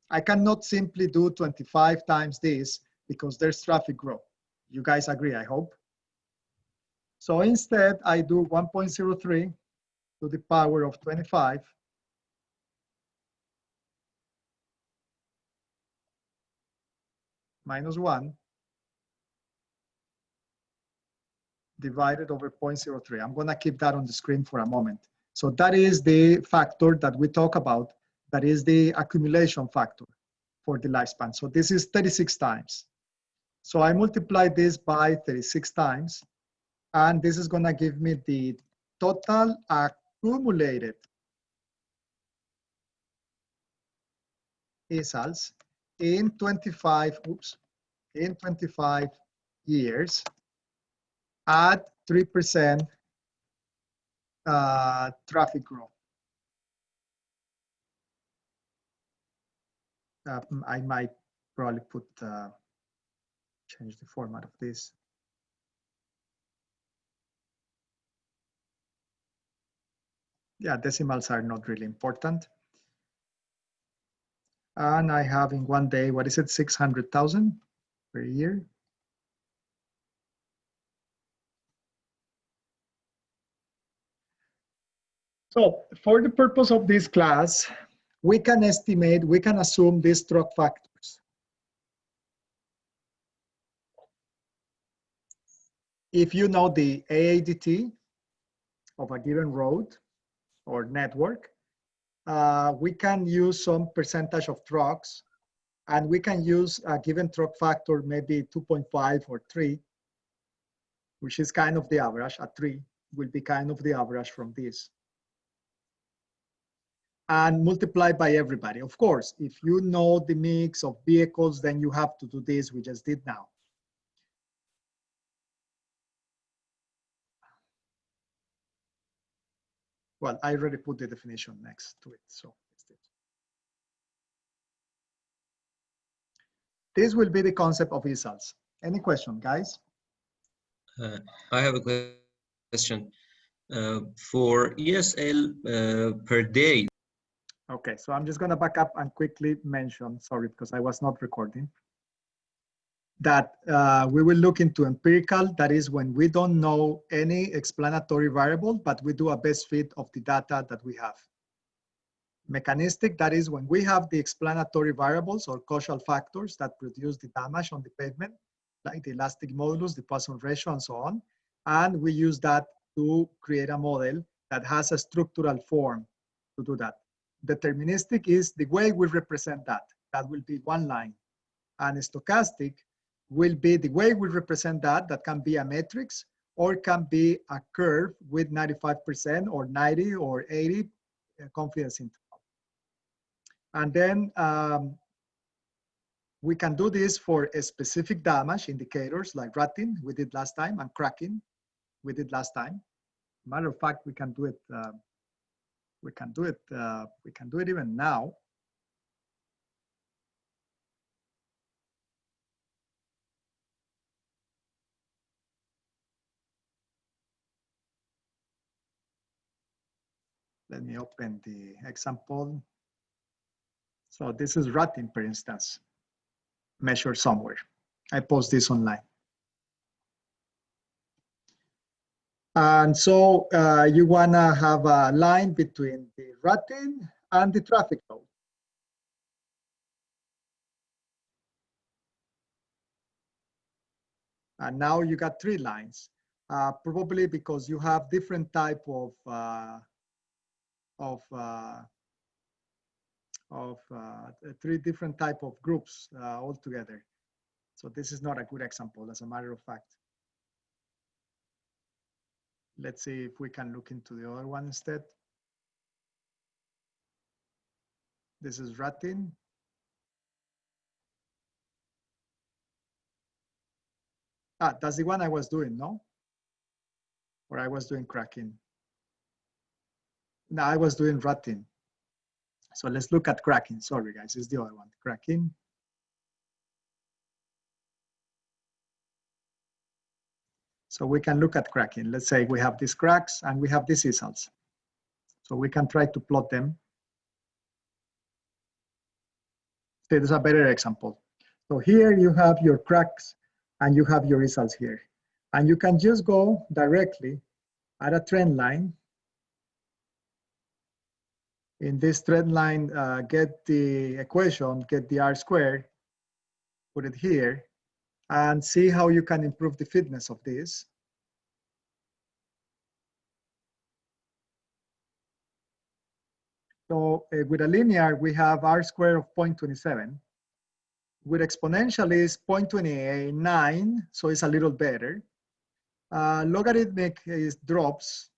I cannot simply do 25 times this because there's traffic growth. You guys agree, I hope. So instead, I do 1.03 to the power of 25 minus 1 divided over 0.03. I'm going to keep that on the screen for a moment. So that is the factor that we talk about. That is the accumulation factor for the lifespan. So this is 36 times. So I multiply this by 36 times, and this is going to give me the total accumulated ESALs in 25 years at 3% traffic growth. I might probably change the format of this. Yeah, decimals are not really important. And I have in 1 day, what is it, 600,000 per year? So for the purpose of this class, we can estimate, we can assume these truck factors. If you know the AADT of a given road or network, we can use some percentage of trucks, and we can use a given truck factor, maybe 2.5 or 3, which is kind of the average. A 3 will be kind of the average from this. And multiply by everybody. Of course, if you know the mix of vehicles, then you have to do this we just did now. Well, I already put the definition next to it, so this will be the concept of ESALs. Any question, guys?
I have a question. For ESL per day.
Okay, so I'm just going to back up and quickly mention, sorry, because I was not recording, that we will look into empirical. That is when we don't know any explanatory variable, but we do a best fit of the data that we have. Mechanistic, that is when we have the explanatory variables or causal factors that produce the damage on the pavement, like the elastic modulus, the Poisson ratio, and so on. And we use that to create a model that has a structural form to do that. Deterministic is the way we represent that. That will be one line. And stochastic will be the way we represent that. That can be a matrix or can be a curve with 95% or 90 or 80 confidence interval. And then we can do this for a specific damage indicators like rutting, we did last time, and cracking, we did last time. Matter of fact, we can do it. We can do it even now. let me open the example. So this is rotting, for instance, measured somewhere. I post this online. And so you wanna have a line between the rotting and the traffic load. And now you got 3 lines, probably because you have different type of three different type of groups altogether. So this is not a good example, as a matter of fact. Let's see if we can look into the other one instead. This is rotting. That's the one I was doing, no? Or I was doing cracking. No, I was doing rotting. So let's look at cracking. Sorry, guys, it's the other one, cracking. So we can look at cracking. Let's say we have these cracks and we have these results. So we can try to plot them. This is a better example. So here you have your cracks and you have your results here. And you can just go directly at a trend line. In this trend line, get the equation, get the R squared, put it here, and see how you can improve the fitness of this. So with a linear, we have R squared of 0.27. With exponential is 0.29, so it's a little better. Logarithmic is drops.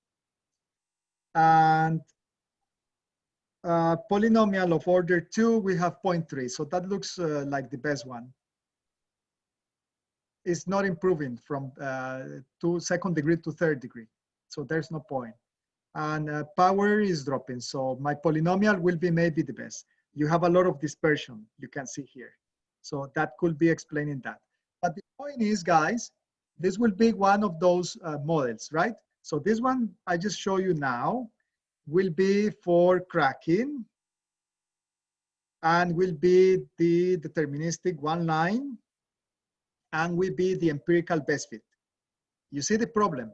And polynomial of order 2, we have 0.3. So that looks like the best one. It's not improving from to second degree to third degree. So there's no point. And power is dropping. So my polynomial will be maybe the best. You have a lot of dispersion, you can see here. So that could be explaining that. But the point is, guys, this will be one of those models, right? So this one I just show you now will be for cracking and will be the deterministic one line and will be the empirical best fit. You see the problem?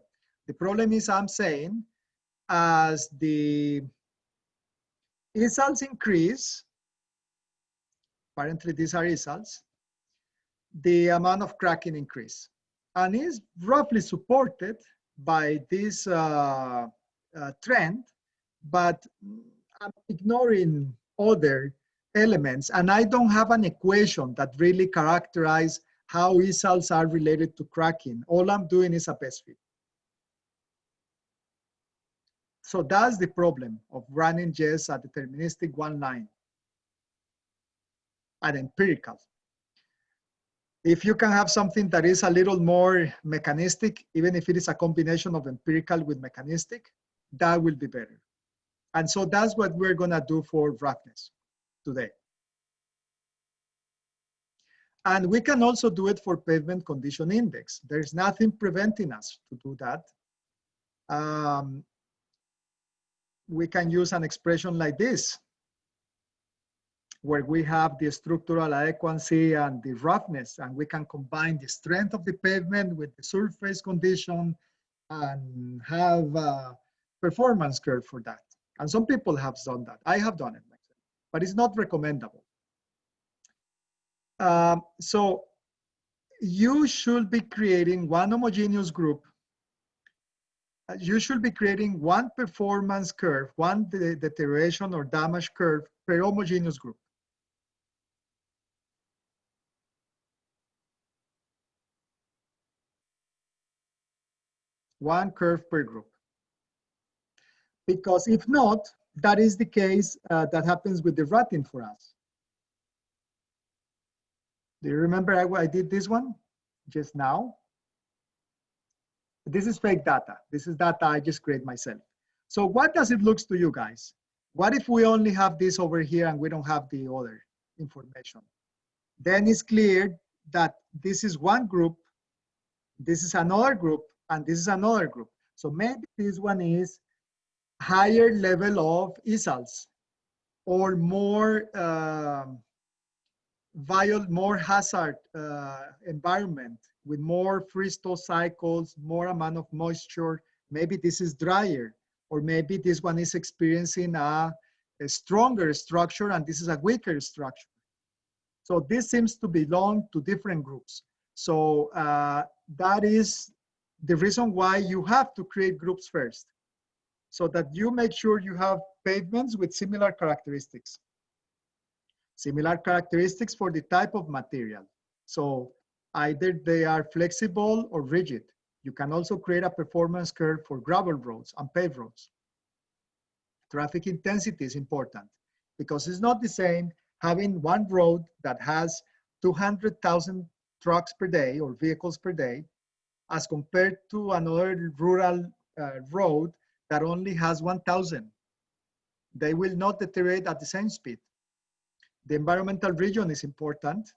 The problem is I'm saying as the results increase, apparently these are results, the amount of cracking increase. And is roughly supported by this trend, but I'm ignoring other elements and I don't have an equation that really characterizes how results are related to cracking. All I'm doing is a best fit. So that's the problem of running just a deterministic one line and empirical. If you can have something that is a little more mechanistic, even if it is a combination of empirical with mechanistic, that will be better. And so that's what we're gonna do for roughness today. And we can also do it for pavement condition index. There's nothing preventing us to do that. We can use an expression like this, where we have the structural adequacy and the roughness, and we can combine the strength of the pavement with the surface condition and have a performance curve for that. And some people have done that. I have done it myself, but it's not recommendable. So you should be creating one homogeneous group. You should be creating one performance curve, one deterioration or damage curve per homogeneous group. One curve per group. Because if not, that is the case that happens with the rotting for us. Do you remember I did this one just now? This is fake data. This is data I just create myself. So what does it look to you guys? What if we only have this over here and we don't have the other information? Then it's clear that this is one group, this is another group, and this is another group. So maybe this one is higher level of ESALs or more more hazard environment with more freeze-thaw cycles, more amount of moisture. Maybe this is drier, or maybe this one is experiencing a stronger structure and this is a weaker structure. So this seems to belong to different groups. So that is the reason why you have to create groups first, so that you make sure you have pavements with similar characteristics. Similar characteristics for the type of material. So either they are flexible or rigid. You can also create a performance curve for gravel roads and paved roads. Traffic intensity is important because it's not the same having one road that has 200,000 trucks per day or vehicles per day as compared to another rural road that only has 1,000. They will not deteriorate at the same speed. The environmental region is important.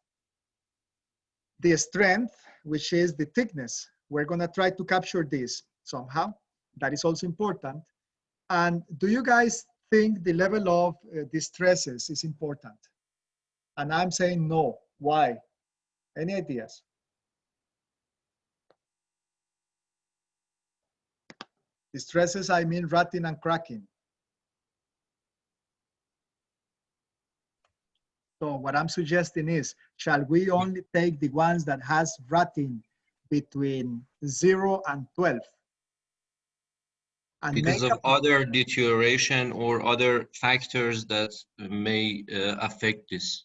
The strength, which is the thickness, we're going to try to capture this somehow. That is also important. And do you guys think the level of distresses is important? And I'm saying no. Why? Any ideas? Distresses, I mean rutting and cracking. So what I'm suggesting is, shall we only take the ones that has rutting between 0 and 12? And
because of other deterioration or other factors that may affect this.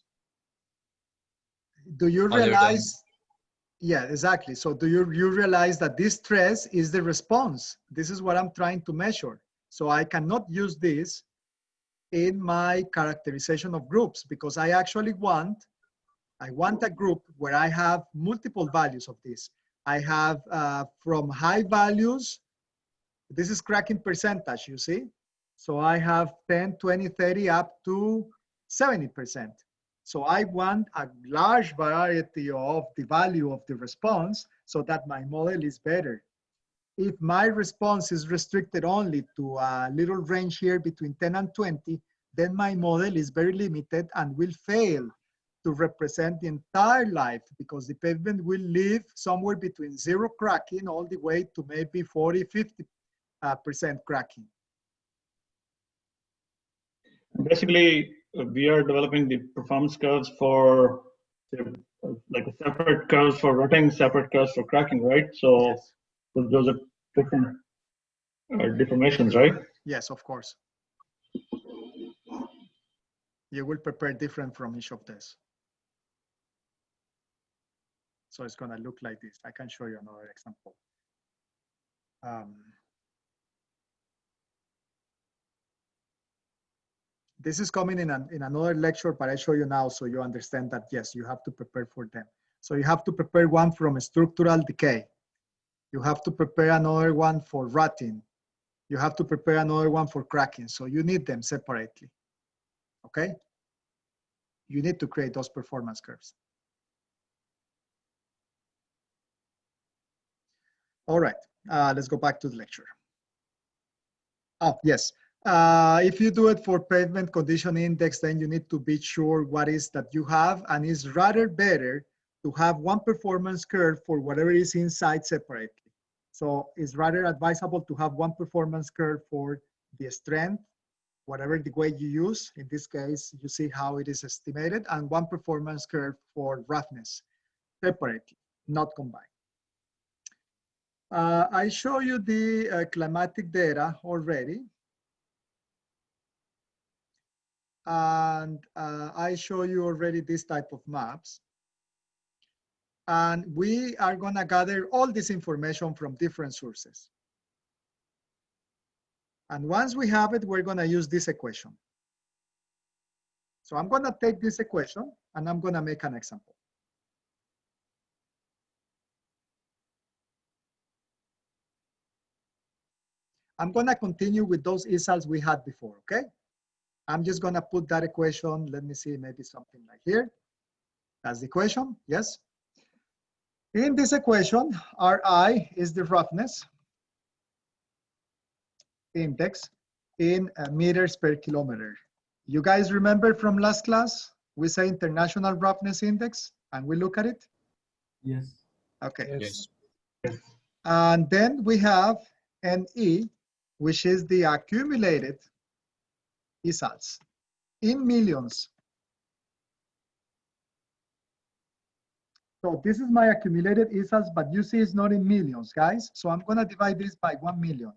Do you realize? Yeah, exactly. So do you realize that this stress is the response? This is what I'm trying to measure. So I cannot use this in my characterization of groups because I actually want a group where I have multiple values of this. I have from high values, this is cracking percentage, you see? So I have 10, 20, 30 up to 70%. So I want a large variety of the value of the response so that my model is better. If my response is restricted only to a little range here between 10 and 20, then my model is very limited and will fail to represent the entire life because the pavement will live somewhere between 0 cracking all the way to maybe 40, 50% cracking.
Basically, we are developing the performance curves for like a separate curves for rutting, separate curves for cracking, right? So, yes. So those are different deformations, right?
Yes, of course. You will prepare different from each of these. So it's going to look like this. I can show you another example. This is coming in another lecture, but I show you now so you understand that, yes, you have to prepare for them. So you have to prepare one from structural decay. You have to prepare another one for rutting. You have to prepare another one for cracking. So you need them separately, okay? You need to create those performance curves. All right, let's go back to the lecture. Oh, yes. If you do it for pavement condition index, then you need to be sure what is that you have, and it's rather better to have one performance curve for whatever is inside separately. So it's rather advisable to have one performance curve for the strength, whatever the way you use. In this case, you see how it is estimated, and one performance curve for roughness separately, not combined. I show you the climatic data already. And I show you already this type of maps. And we are going to gather all this information from different sources. And once we have it, we're going to use this equation. So I'm going to take this equation and I'm going to make an example. I'm going to continue with those ESALs we had before, okay? I'm just going to put that equation. Let me see, maybe something like here. That's the equation, yes? In this equation, Ri is the roughness index, in meters per kilometer. You guys remember from last class, we say International Roughness Index, and we look at it?
Yes.
Okay.
Yes.
And then we have NE, which is the accumulated results in millions. So this is my accumulated results, but you see it's not in millions, guys. So I'm gonna divide this by 1 million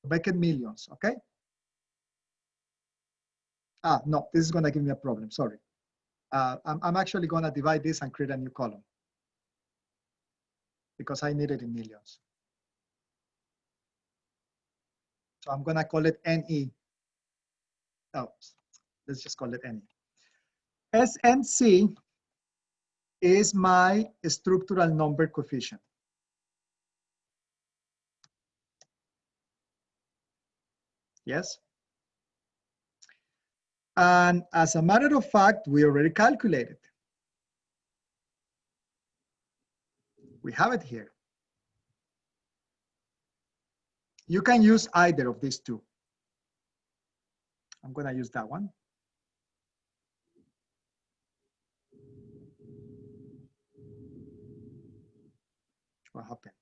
to make it millions, okay? Ah, no, this is gonna give me a problem, sorry. I'm actually gonna divide this and create a new column because I need it in millions. So I'm gonna call it NE. Oh, let's just call it NE. SNC is my structural number coefficient. Yes? And as a matter of fact, we already calculated. We have it here. You can use either of these two. I'm gonna use that one. What happened?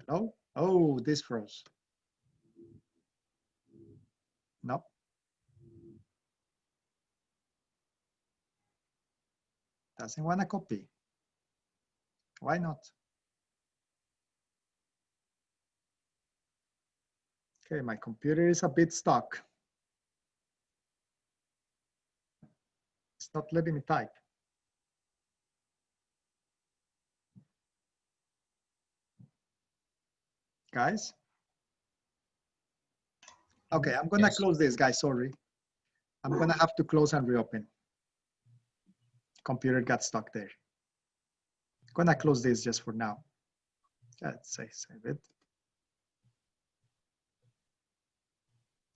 Hello? Oh, this froze. No. Doesn't want to copy. Why not? Okay, my computer is a bit stuck. It's not letting me type. Guys? Okay, I'm gonna close this, guys, sorry. I'm gonna have to close and reopen. Computer got stuck there. Gonna close this just for now. Let's say save it.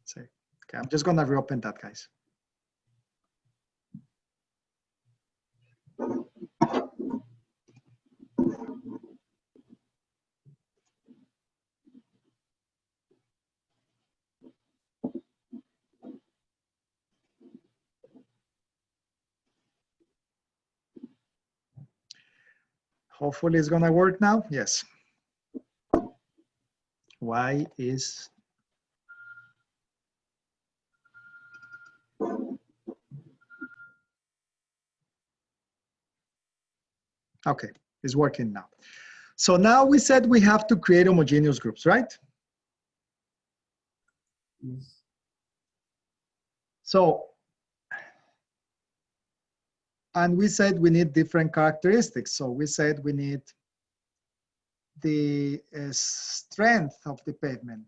Save. Okay, I'm just gonna reopen that, guys. Hopefully it's gonna work now. Yes. Why is okay, it's working now. So now we said we have to create homogeneous groups, right?
Yes.
So, and we said we need different characteristics. So we said we need the strength of the pavement.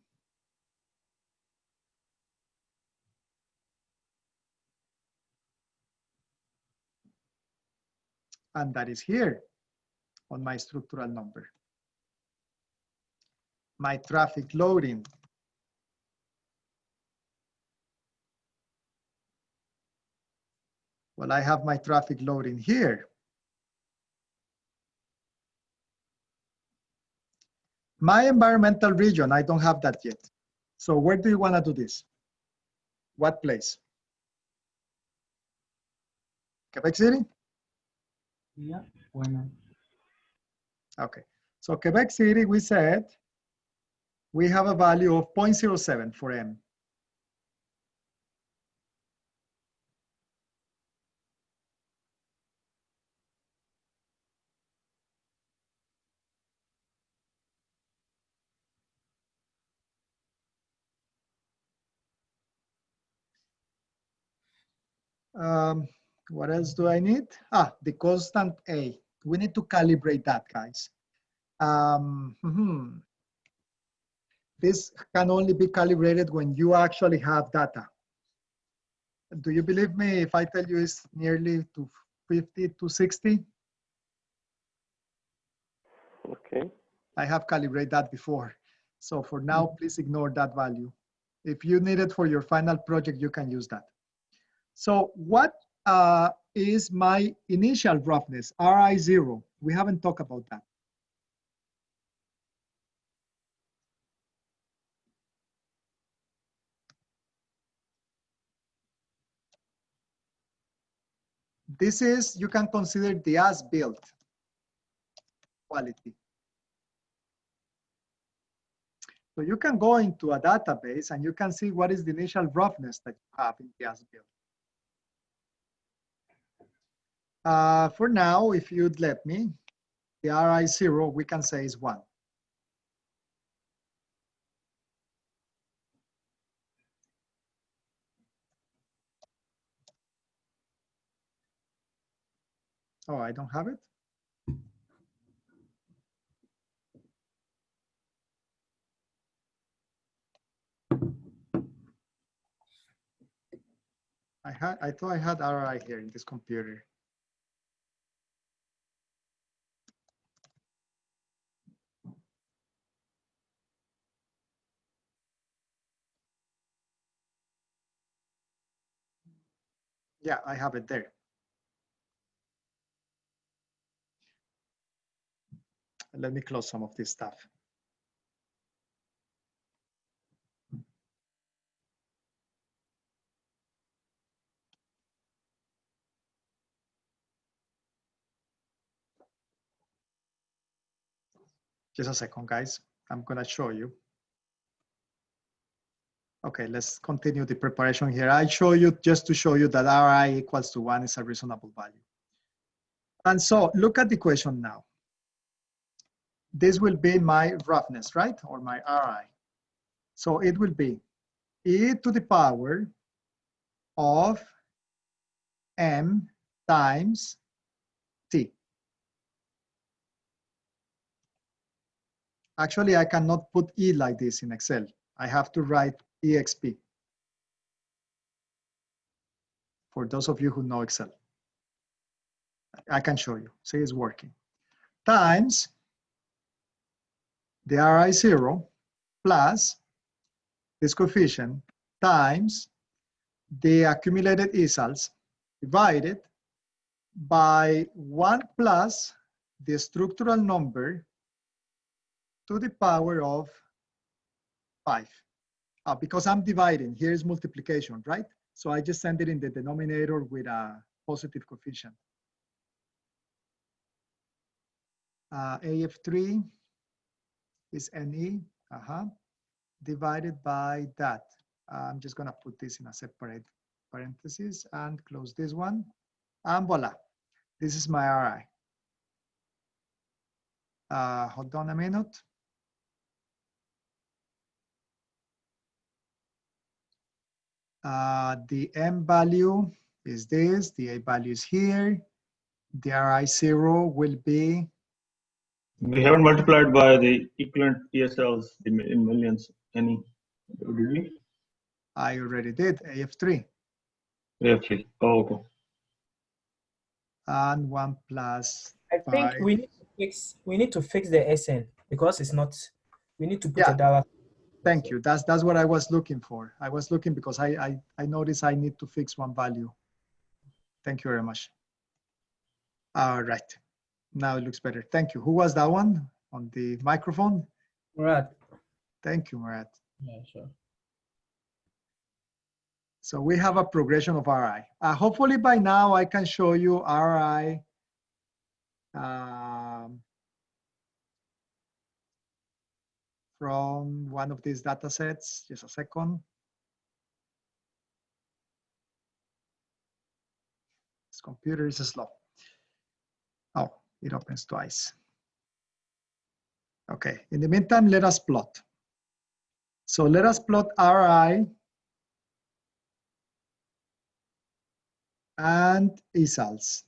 And that is here on my structural number. My traffic loading. Well, I have my traffic loading here. My environmental region, I don't have that yet. So where do you want to do this? What place? Quebec City?
Yeah, why not?
Okay, so Quebec City, we said we have a value of 0.07 for M. What else do I need? Ah, the constant A. We need to calibrate that, guys. This can only be calibrated when you actually have data. Do you believe me if I tell you it's nearly to 50 to 60?
Okay.
I have calibrated that before. So for now, please ignore that value. If you need it for your final project, you can use that. So what is my initial roughness, Ri0? We haven't talked about that. This is, you can consider the as-built quality. So you can go into a database and you can see what is the initial roughness that you have in the as-built. For now, if you'd let me, the RI0 we can say is 1. Oh, I don't have it? I thought I had RI here in this computer. Yeah, I have it there. Let me close some of this stuff. Just a second, guys. I'm gonna show you. Okay, let's continue the preparation here. I show you just to show you that RI equals to 1 is a reasonable value. And so look at the question now. This will be my roughness, right? Or my RI. So it will be e to the power of m times t. Actually, I cannot put e like this in Excel. I have to write exp. For those of you who know Excel. I can show you. See, it's working. Times the RI0 plus this coefficient times the accumulated ESALs divided by 1 plus the structural number to the power of 5. Because I'm dividing, here is multiplication, right? So I just send it in the denominator with a positive coefficient. AF3 is NE, divided by that. I'm just gonna put this in a separate parenthesis and close this one. And voila, this is my RI. Hold on a minute. The M value is this, the A value is here. The RI0 will be.
We haven't multiplied by the equivalent ESLs in millions. Any? Did we?
I already did, AF3.
AF3. Oh, okay.
And 1 plus.
I think
5.
we need to fix the SN because it's not. We need to put a dollar.
Thank you. That's what I was looking for. I was looking because I noticed I need to fix one value. Thank you very much. All right. Now it looks better. Thank you. Who was that one on the microphone?
Murat.
Thank you, Murat.
Yeah, sure.
So we have a progression of RI. Hopefully by now I can show you RI from one of these data sets. Just a second. This computer is slow. Oh, it opens twice. Okay, in the meantime, let us plot. So let us plot RI and ESALs.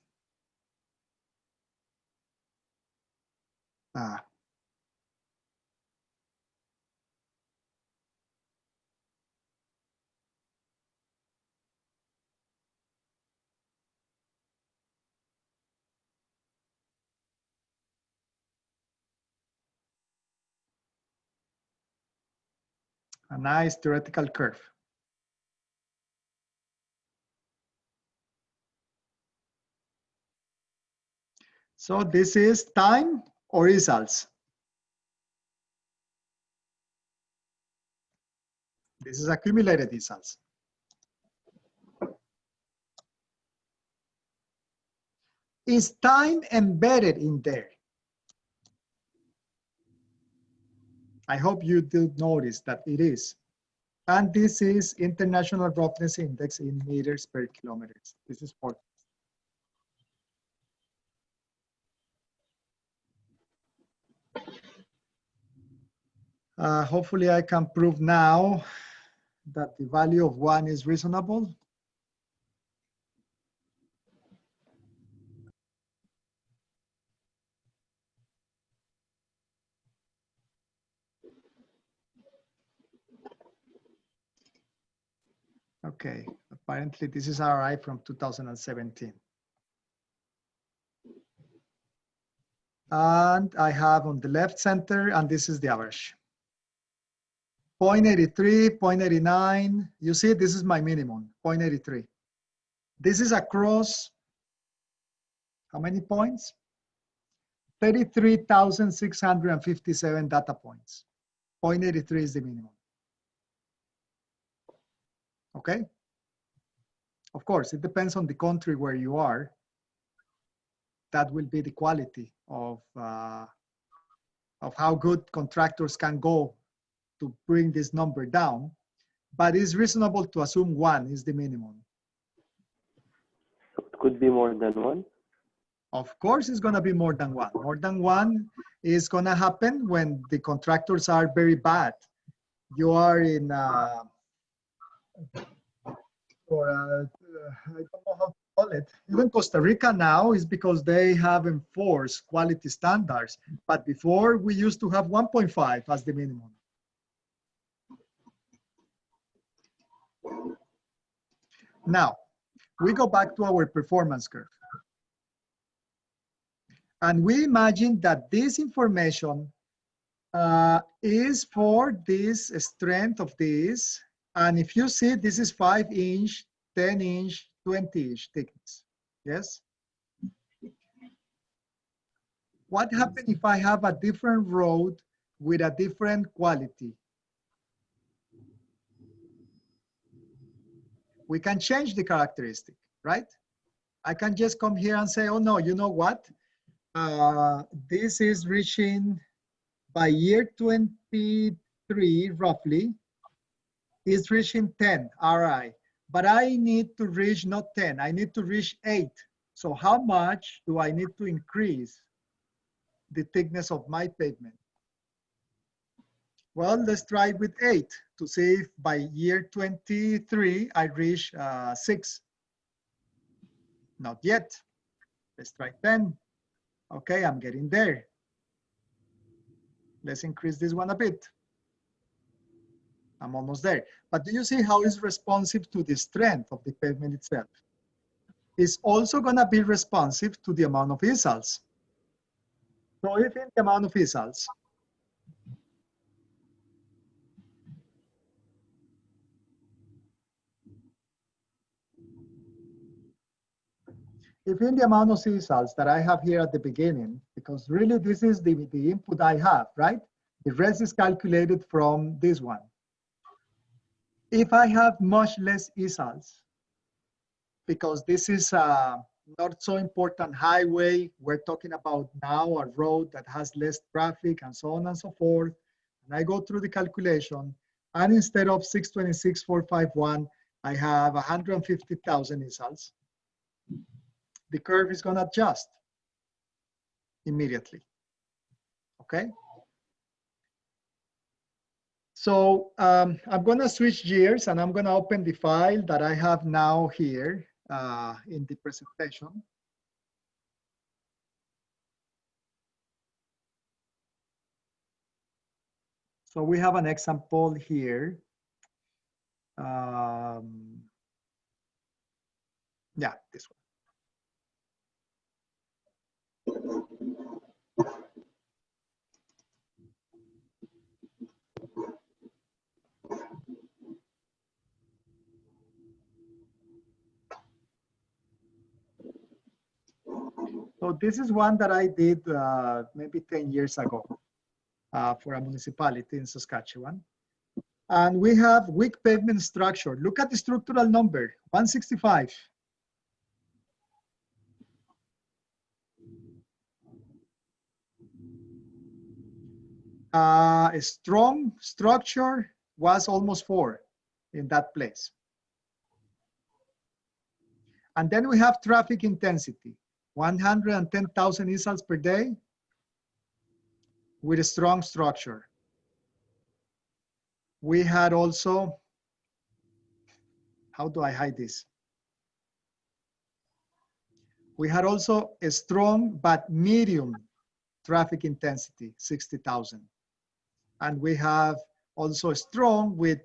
A nice theoretical curve. So this is time or ESALs? This is accumulated ESALs. Is time embedded in there? I hope you did notice that it is. And this is International Roughness Index in meters per kilometer. This is for. Hopefully I can prove now that the value of 1 is reasonable. Okay, apparently this is RI from 2017. And I have on the left center, and this is the average. 0.83, 0.89. You see, this is my minimum, 0.83. This is across, how many points? 33,657 data points. 0.83 is the minimum. Okay? Of course, it depends on the country where you are. That will be the quality of how good contractors can go to bring this number down. But it's reasonable to assume 1 is the minimum.
It could be more than 1.
Of course, it's going to be more than 1. More than 1 is going to happen when the contractors are very bad. You are in, I don't know how to call it. Even Costa Rica now is because they have enforced quality standards. But before, we used to have 1.5 as the minimum. Now, we go back to our performance curve. And we imagine that this information is for this strength of this. And if you see, this is 5-inch, 10-inch, 20-inch thickness. Yes? What happens if I have a different road with a different quality? We can change the characteristic, right? I can just come here and say, oh no, you know what? This is reaching by year 23, roughly, is reaching 10 RI. But I need to reach not 10, I need to reach 8. So how much do I need to increase the thickness of my pavement? Well, let's try with 8 to see if by year 23 I reach 6. Not yet. Let's try 10. Okay, I'm getting there. Let's increase this one a bit. I'm almost there. But do you see how it's responsive to the strength of the pavement itself? It's also going to be responsive to the amount of easels. So if in the amount of easels, easels that I have here at the beginning, because really this is the input I have, right? The rest is calculated from this one. If I have much less easels, because this is a not so important highway, we're talking about now a road that has less traffic and so on and so forth, and I go through the calculation, and instead of 626,451, I have 150,000 easels. The curve is going to adjust immediately, okay? So I'm going to switch gears and I'm going to open the file that I have now here in the presentation. So we have an example here. Yeah, this one. So this is one that I did maybe 10 years ago for a municipality in Saskatchewan. And we have weak pavement structure. Look at the structural number, 165. A strong structure was almost 4 in that place. And then we have traffic intensity, 110,000 installs per day with a strong structure. We had also, how do I hide this? We had also a strong but medium traffic intensity, 60,000. And we have also strong with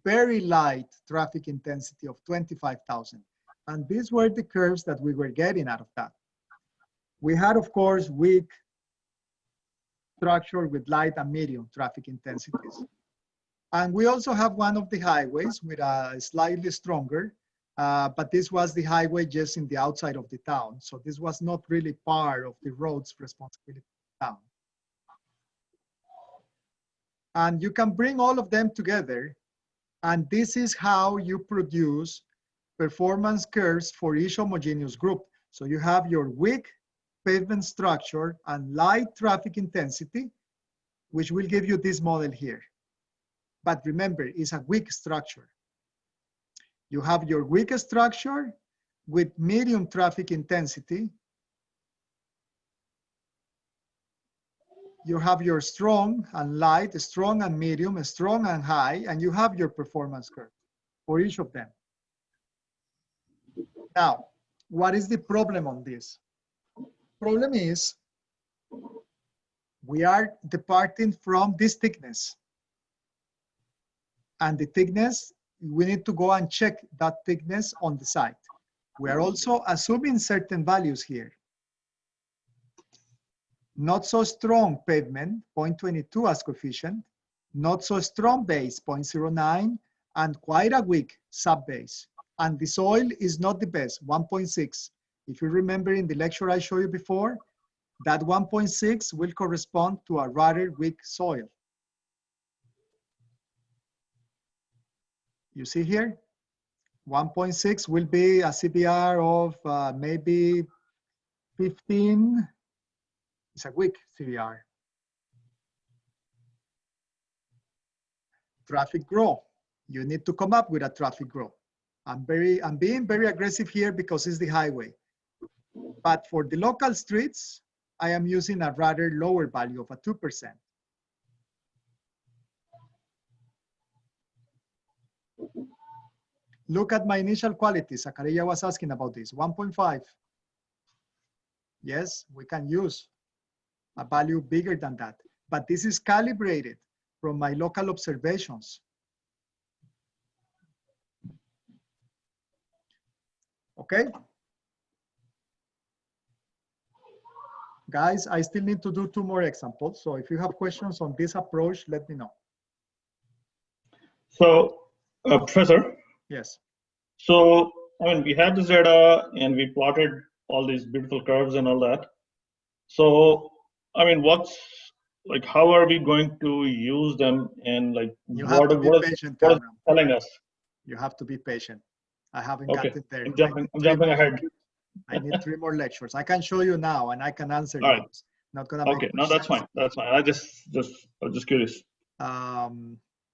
very light traffic intensity of 25,000. And these were the curves that we were getting out of that. We had, of course, weak structure with light and medium traffic intensities. And we also have one of the highways with a slightly stronger, but this was the highway just in the outside of the town. So this was not really part of the road's responsibility of the town. And you can bring all of them together. And this is how you produce performance curves for each homogeneous group. So you have your weak pavement structure and light traffic intensity, which will give you this model here. But remember, it's a weak structure. You have your weak structure with medium traffic intensity. You have your strong and light, strong and medium, strong and high, and you have your performance curve for each of them. Now, what is the problem on this? Problem is we are departing from this thickness. And the thickness, we need to go and check that thickness on the site. We are also assuming certain values here. Not so strong pavement, 0.22 as coefficient, not so strong base, 0.09, and quite a weak sub-base. And the soil is not the best, 1.6. If you remember in the lecture I showed you before, that 1.6 will correspond to a rather weak soil. You see here, 1.6 will be a CBR of maybe 15. It's a weak CBR. Traffic growth. You need to come up with a traffic growth. I'm being very aggressive here because it's the highway. But for the local streets, I am using a rather lower value of a 2%. Look at my initial quality. Zakaria was asking about this, 1.5. Yes, we can use a value bigger than that, but this is calibrated from my local observations. Okay? Guys, I still need to do 2 more examples. So if you have questions on this approach, let me know.
So, Professor?
Yes.
So, I mean, we had this data and we plotted all these beautiful curves and all that. So, I mean, how are we going to use them and like, what is telling us?
You have to be patient. I haven't
Okay.
gotten there.
I'm jumping ahead.
I need 3 more lectures. I can show you now and I can answer
all right.
those. Not gonna make
okay, no, that's
sense.
fine. That's fine. I was just curious.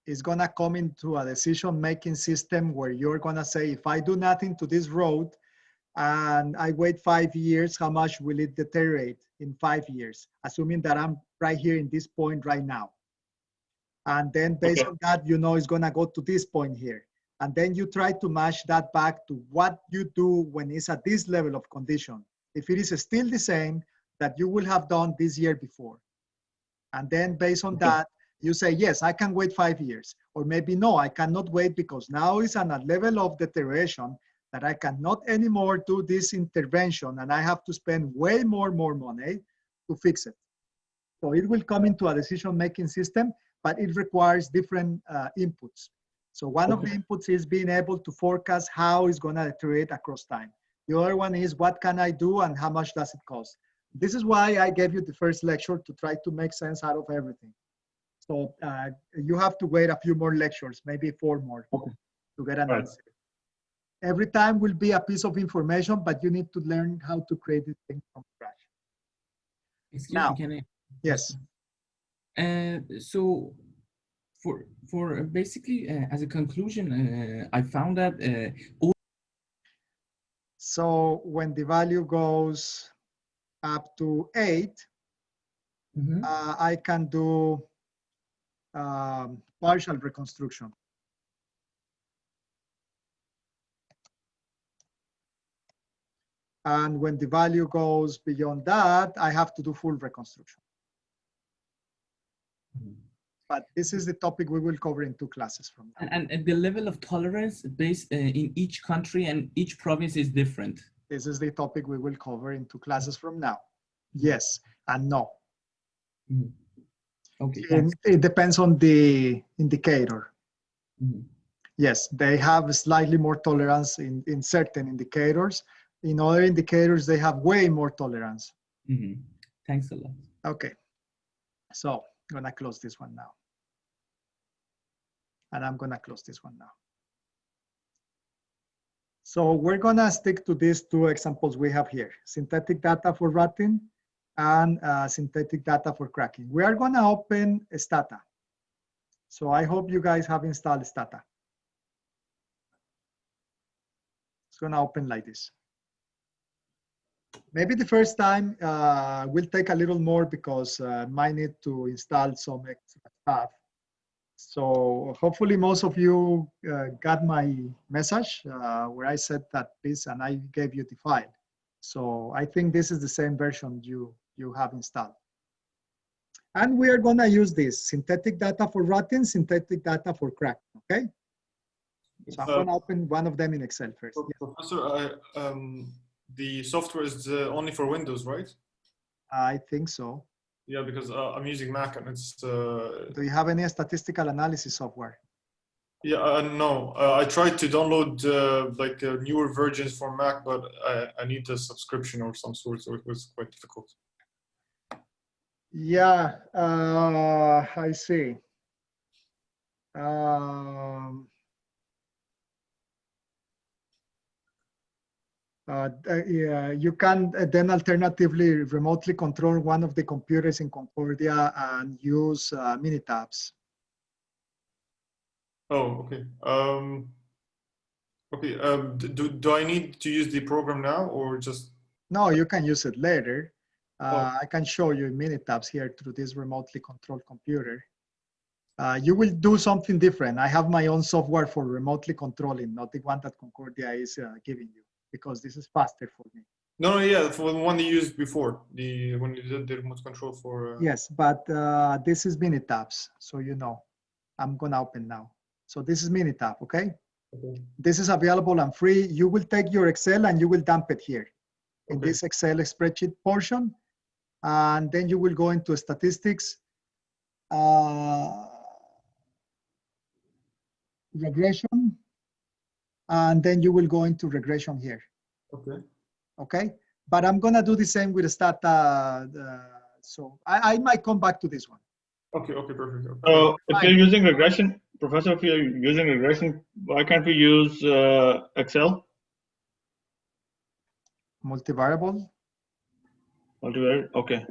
It's gonna come into a decision-making system where you're gonna say, if I do nothing to this road and I wait 5 years, how much will it deteriorate in 5 years? Assuming that I'm right here in this point right now. And then based on that, you know it's gonna go to this point here. And then you try to match that back to what you do when it's at this level of condition. If it is still the same that you will have done this year before. And then based on that, you say, yes, I can wait 5 years. Or maybe no, I cannot wait because now it's on a level of deterioration that I cannot anymore do this intervention and I have to spend way more money to fix it. So it will come into a decision-making system, but it requires different inputs. So one of the inputs is being able to forecast how it's gonna deteriorate across time. The other one is what can I do and how much does it cost? This is why I gave you the first lecture to try to make sense out of everything. So you have to wait a few more lectures, maybe 4 more to get an answer. Every time will be a piece of information, but you need to learn how to create this thing from scratch.
Excuse
now,
me, can I?
Yes.
So for basically as a conclusion, I found that all.
So when the value goes up to 8, I can do partial reconstruction. And when the value goes beyond that, I have to do full reconstruction. But this is the topic we will cover in 2 classes from now.
And the level of tolerance based in each country and each province is different.
This is the topic we will cover in 2 classes from now. Yes and no.
Okay.
It depends on the indicator. Yes, they have slightly more tolerance in certain indicators. In other indicators, they have way more tolerance.
Thanks a lot.
Okay, so I'm gonna close this one now. And I'm gonna close this one now. So we're gonna stick to these 2 examples we have here, synthetic data for routing and synthetic data for cracking. We are gonna open Stata. So I hope you guys have installed Stata. It's gonna open like this. Maybe the first time will take a little more because I might need to install some extra stuff. So hopefully most of you got my message where I said that this and I gave you the file. So I think this is the same version you have installed. And we are gonna use this, synthetic data for routing, synthetic data for cracking, okay? So I'm gonna open one of them in Excel first.
Professor, the software is only for Windows, right?
I think so.
Yeah, because I'm using Mac and it's.
Do you have any statistical analysis software?
Yeah, no. I tried to download like newer versions for Mac, but I need a subscription or some sort, so it was quite difficult.
Yeah, I see. Yeah, you can then alternatively remotely control one of the computers in Concordia and use Minitabs.
Oh, okay. Do I need to use the program now or just?
No, you can use it later. I can show you Minitabs here through this remotely controlled computer. You will do something different. I have my own software for remotely controlling, not the one that Concordia is giving you, because this is faster for me.
No, yeah, for the one you used before, when you did the remote control for.
Yes, but this is Minitabs, so you know. I'm gonna open now. So this is Minitab, okay? This is available and free. You will take your Excel and you will dump it here in this Excel spreadsheet portion, and then you will go into statistics, regression, and then you will go into regression here.
Okay.
Okay, but I'm gonna do the same with Stata, so I might come back to this one.
Okay, perfect. So if you're using regression, Professor, if you're using regression, why can't we use Excel?
Multivariable.
Multivariable, okay.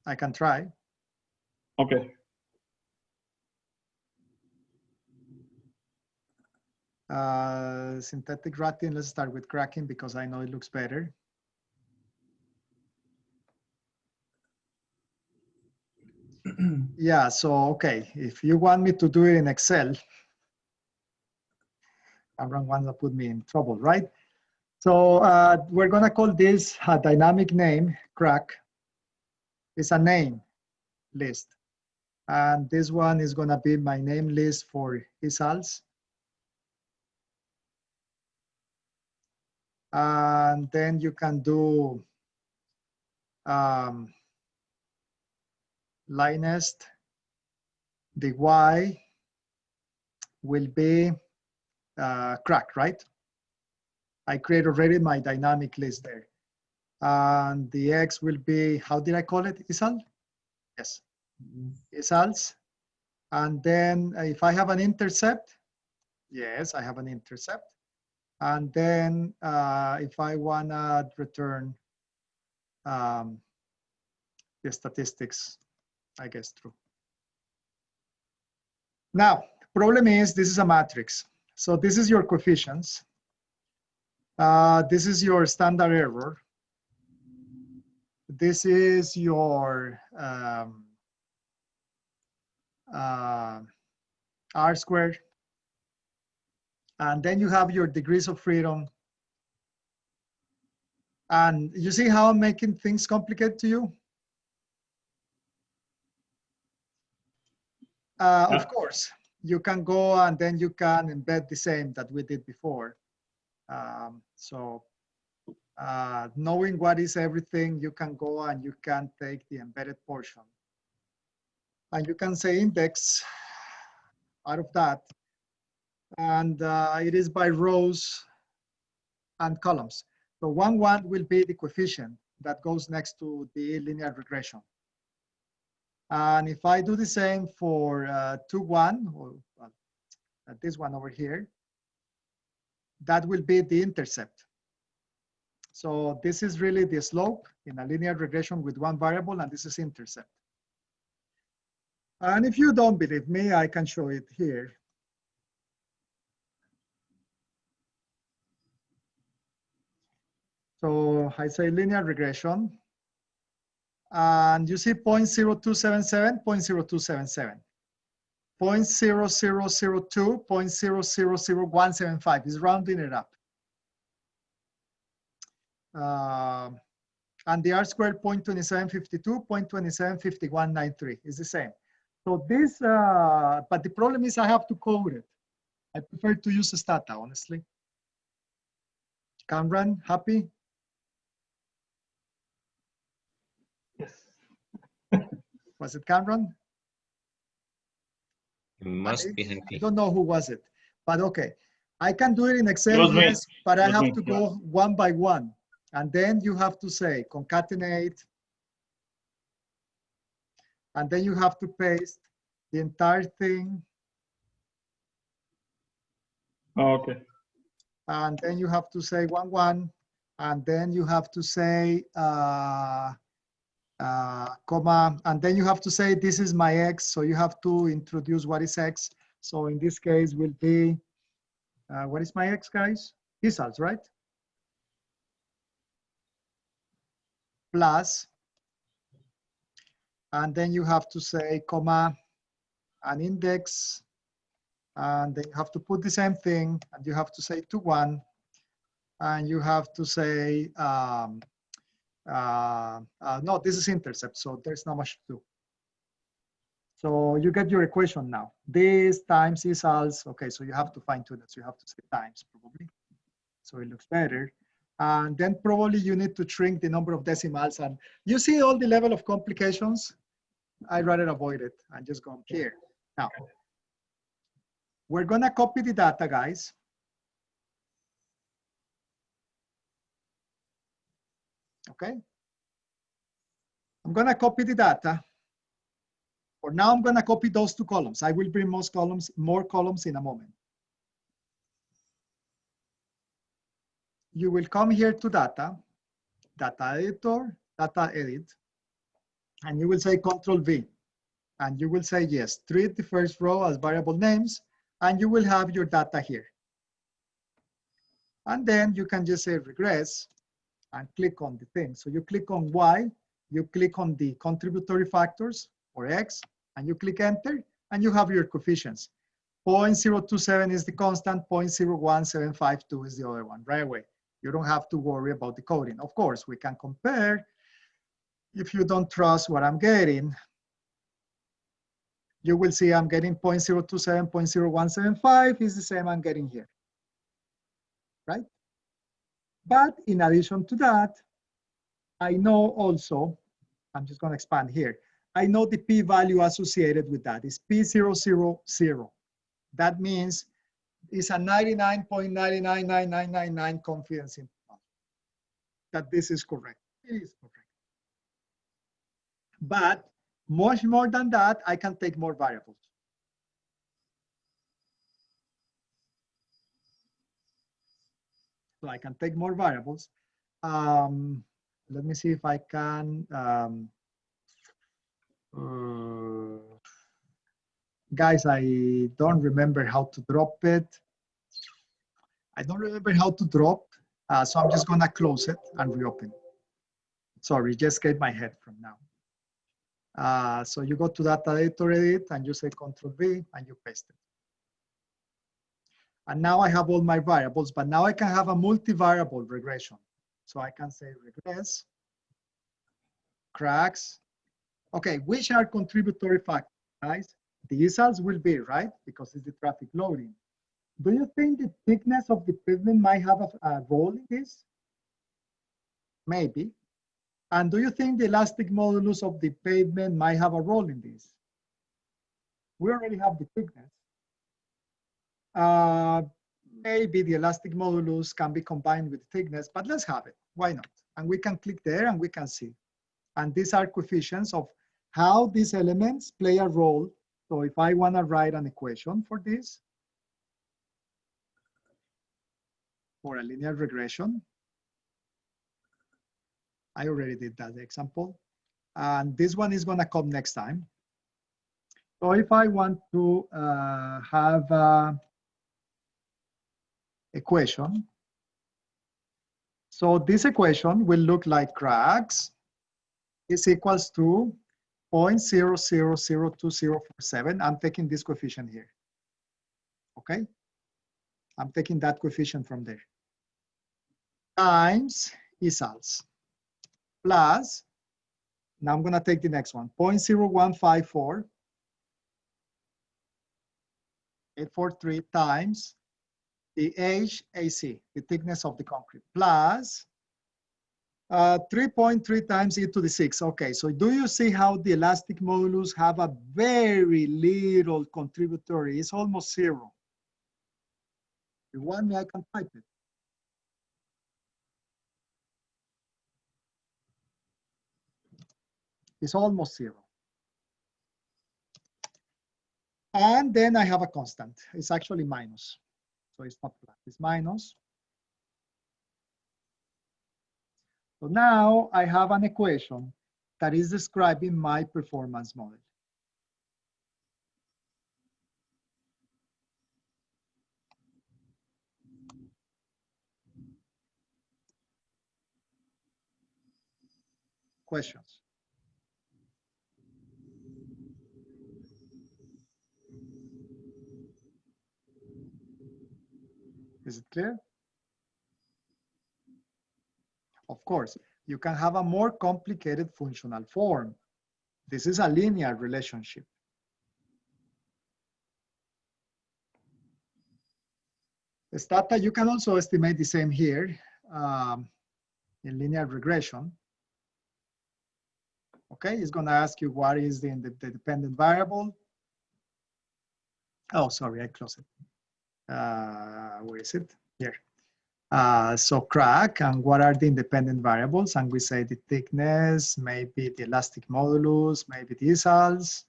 I can try.
Okay.
Synthetic routing, let's start with cracking because I know it looks better. Yeah, so, okay, if you want me to do it in Excel, I'm the one that put me in trouble, right? So we're gonna call this a dynamic name, crack. It's a name list. And this one is gonna be my name list for eSALs. And then you can do Linest. The Y will be crack, right? I create already my dynamic list there. And the X will be, how did I call it? eSAL? Yes, eSALs. And then if I have an intercept, yes, I have an intercept. And then if I wanna return the statistics, I guess true. Now, problem is this is a matrix. So this is your coefficients. This is your standard error. This is your R squared. And then you have your degrees of freedom. And you see how I'm making things complicated to you? Of course, you can go and then you can embed the same that we did before. Knowing what is everything, you can go and you can take the embedded portion. And you can say index out of that. And it is by rows and columns. So 1, 1 will be the coefficient that goes next to the linear regression. And if I do the same for 2, 1, or this one over here, that will be the intercept. So this is really the slope in a linear regression with one variable, and this is intercept. And if you don't believe me, I can show it here. So I say linear regression, and you see 0.0277, 0.0277. 0.0002, 0.000175 is rounding it up. And the R squared 0.2752, 0.275193 is the same. So this, but the problem is I have to code it. I prefer to use Stata, honestly. Cameron, happy?
Yes.
Was it Cameron?
You must be happy.
I don't know who was it, but okay. I can do it in Excel, yes, but I have to go one by one. And then you have to say concatenate. And then you have to paste the entire thing.
Oh, okay.
And then you have to say 1, 1. And then you have to say comma, and then you have to say this is my x, so you have to introduce what is x. So in this case will be, what is my x, guys? Results, right? Plus, and then you have to say comma, an index, and then you have to put the same thing, and you have to say 2, 1, and you have to say, no, this is intercept, so there's not much to do. So you get your equation now. This times results, okay, so you have to fine tune it, so you have to say times probably, so it looks better. And then probably you need to shrink the number of decimals, and you see all the level of complications. I'd rather avoid it and just go here. Now, we're gonna copy the data, guys. Okay. I'm gonna copy the data. For now, I'm gonna copy those 2 columns. I will bring more columns in a moment. You will come here to data, data editor, data edit, and you will say Control V. And you will say, yes, treat the first row as variable names, and you will have your data here. And then you can just say regress and click on the thing. So you click on Y, you click on the contributory factors or X, and you click enter, and you have your coefficients. 0.027 is the constant, 0.01752 is the other one, right away. You don't have to worry about the coding. Of course, we can compare. If you don't trust what I'm getting, you will see I'm getting 0.027, 0.0175 is the same I'm getting here, right? But in addition to that, I know also, I'm just gonna expand here. I know the p-value associated with that is p000. That means it's a 99.9999999 confidence interval that this is correct. It is correct. But much more than that, I can take more variables. So I can take more variables. Let me see if I can. Guys, I don't remember how to drop it. I don't remember how to drop, so I'm just gonna close it and reopen. Sorry, just escaped my head from now. So you go to data editor edit and you say Control V and you paste it. And now I have all my variables, but now I can have a multivariable regression. So I can say regress, cracks. Okay, which are contributory factors, guys? The results will be, right? Because it's the traffic loading. Do you think the thickness of the pavement might have a role in this? Maybe. And do you think the elastic modulus of the pavement might have a role in this? We already have the thickness. Maybe the elastic modulus can be combined with thickness, but let's have it. Why not? And we can click there and we can see. And these are coefficients of how these elements play a role. So if I want to write an equation for this, for a linear regression, I already did that example. And this one is going to come next time. So if I want to have an equation, so this equation will look like cracks is equals to 0.000247. I'm taking this coefficient here. Okay? I'm taking that coefficient from there. Times results. Plus, now I'm going to take the next one, 0.0154. 843 times the HAC, the thickness of the concrete, plus 3.3 times e to the 6. Okay, so do you see how the elastic modulus have a very little contributory? It's almost zero. If you want me, I can type it. It's almost zero. And then I have a constant. It's actually minus. So it's not plus, it's minus. So now I have an equation that is describing my performance model. Questions? Is it clear? Of course, you can have a more complicated functional form. This is a linear relationship. The data, you can also estimate the same here in linear regression. Okay, it's going to ask you what is the dependent variable. Oh, sorry, I closed it. Where is it? Here. So crack, and what are the independent variables? And we say the thickness, maybe the elastic modulus, maybe the results.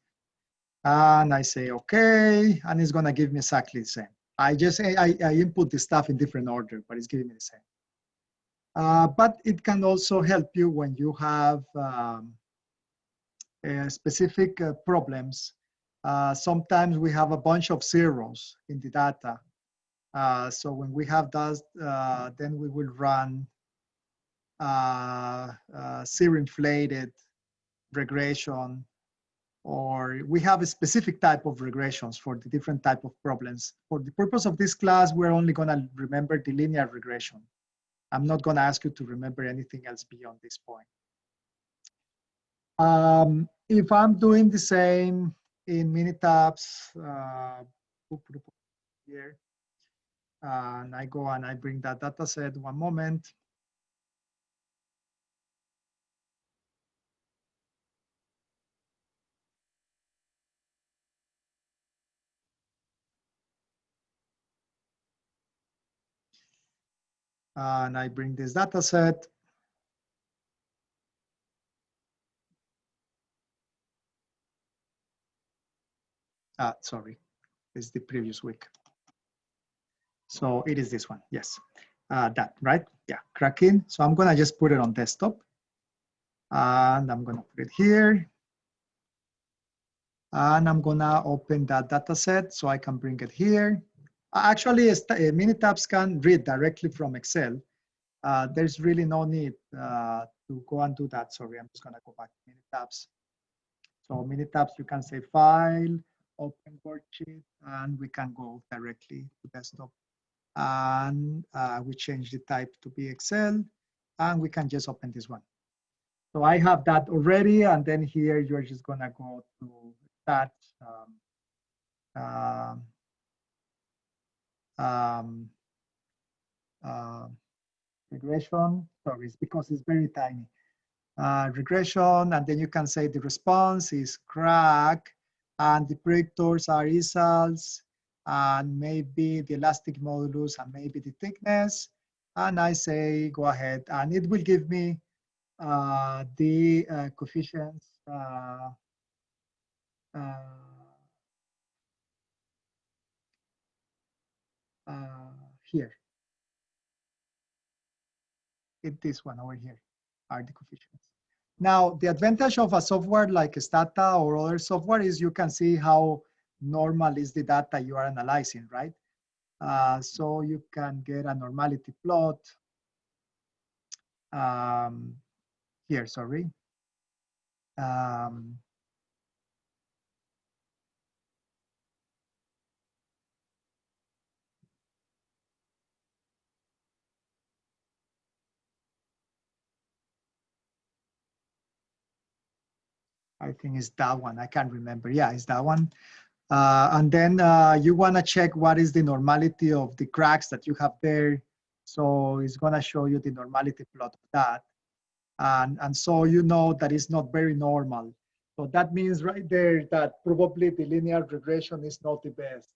And I say, okay, and it's gonna give me exactly the same. I input the stuff in different order, but it's giving me the same. But it can also help you when you have specific problems. Sometimes we have a bunch of zeros in the data. So when we have that, then we will run zero-inflated regression, or we have a specific type of regressions for the different type of problems. For the purpose of this class, we're only going to remember the linear regression. I'm not going to ask you to remember anything else beyond this point. If I'm doing the same in Minitabs, here, and I go and I bring that data set, one moment. And I bring this data set. Sorry, it's the previous week. So it is this one, yes. That, right? Yeah, cracking. So I'm gonna just put it on desktop. And I'm gonna put it here. And I'm gonna open that data set so I can bring it here. Actually, Minitabs can read directly from Excel. There's really no need to go and do that. Sorry, I'm just gonna go back to Minitabs. So Minitabs, you can say File, Open Worksheet, and we can go directly to desktop. And we change the type to be Excel, and we can just open this one. So I have that already, and then here you're just gonna go to that regression. Sorry, it's because it's very tiny. Regression, and then you can say the response is crack, and the predictors are ESALs, and maybe the elastic modulus, and maybe the thickness. And I say go ahead, and it will give me the coefficients here. This one over here are the coefficients. Now, the advantage of a software like Stata or other software is you can see how normal is the data you are analyzing, right? So you can get a normality plot here, sorry. I think it's that one. I can't remember. Yeah, it's that one. And then you want to check what is the normality of the cracks that you have there. So it's going to show you the normality plot of that. And so you know that it's not very normal. So that means right there that probably the linear regression is not the best.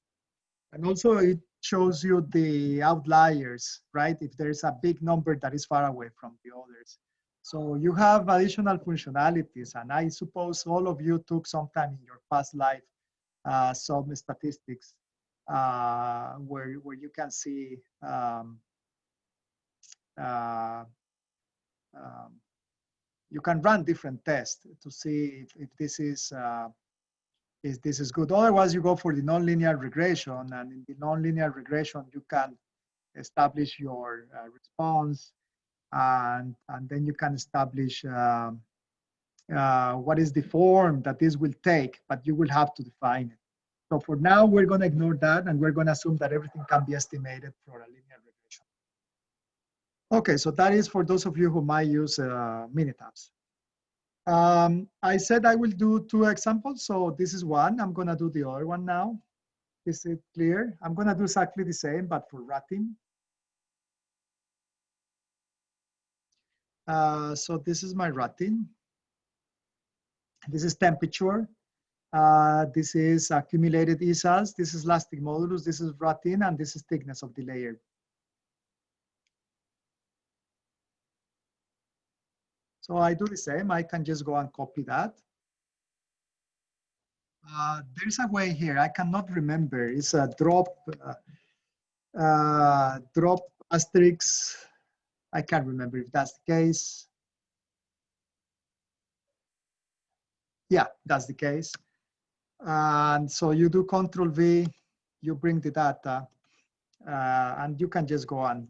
And also it shows you the outliers, right? If there's a big number that is far away from the others. So you have additional functionalities, and I suppose all of you took some time in your past life some statistics where you can see you can run different tests to see if this is good. Otherwise, you go for the nonlinear regression, and in the nonlinear regression, you can establish your response, and then you can establish what is the form that this will take, but you will have to define it. So for now, we're going to ignore that, and we're going to assume that everything can be estimated for a linear regression. Okay, so that is for those of you who might use Minitabs. I said I will do 2 examples. So this is one. I'm going to do the other one now. Is it clear? I'm going to do exactly the same, but for routing. So this is my routing. This is temperature. This is accumulated ESALs. This is elastic modulus. This is routing, and this is thickness of the layer. So I do the same. I can just go and copy that. There's a way here. I cannot remember. It's a drop asterisk. I can't remember if that's the case. Yeah, that's the case. And so you do Control V, you bring the data, and you can just go and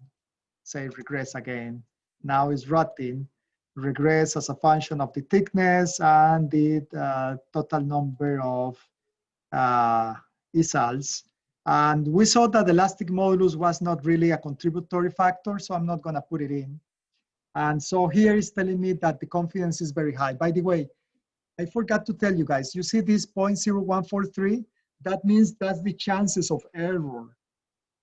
say regress again. Now it's routing. Regress as a function of the thickness and the total number of ESALs. And we saw that elastic modulus was not really a contributory factor, so I'm not going to put it in. And so here it's telling me that the confidence is very high. By the way, I forgot to tell you guys, you see this 0.0143? That means that's the chances of error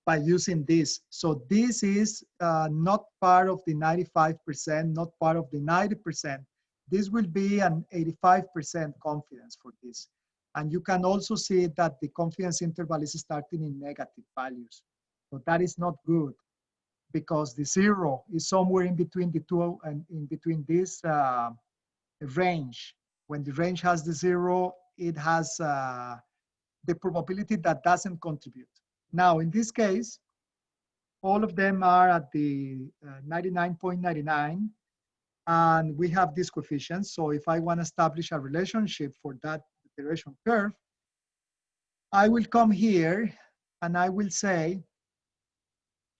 by using this. So this is not part of the 95%, not part of the 90%. This will be an 85% confidence for this. And you can also see that the confidence interval is starting in negative values. So that is not good, because the 0 is somewhere in between the 2 and in between this range. When the range has the 0, it has the probability that doesn't contribute. Now, in this case, all of them are at the 99.99, and we have these coefficients. So if I want to establish a relationship for that deterioration curve, I will come here and I will say, I'm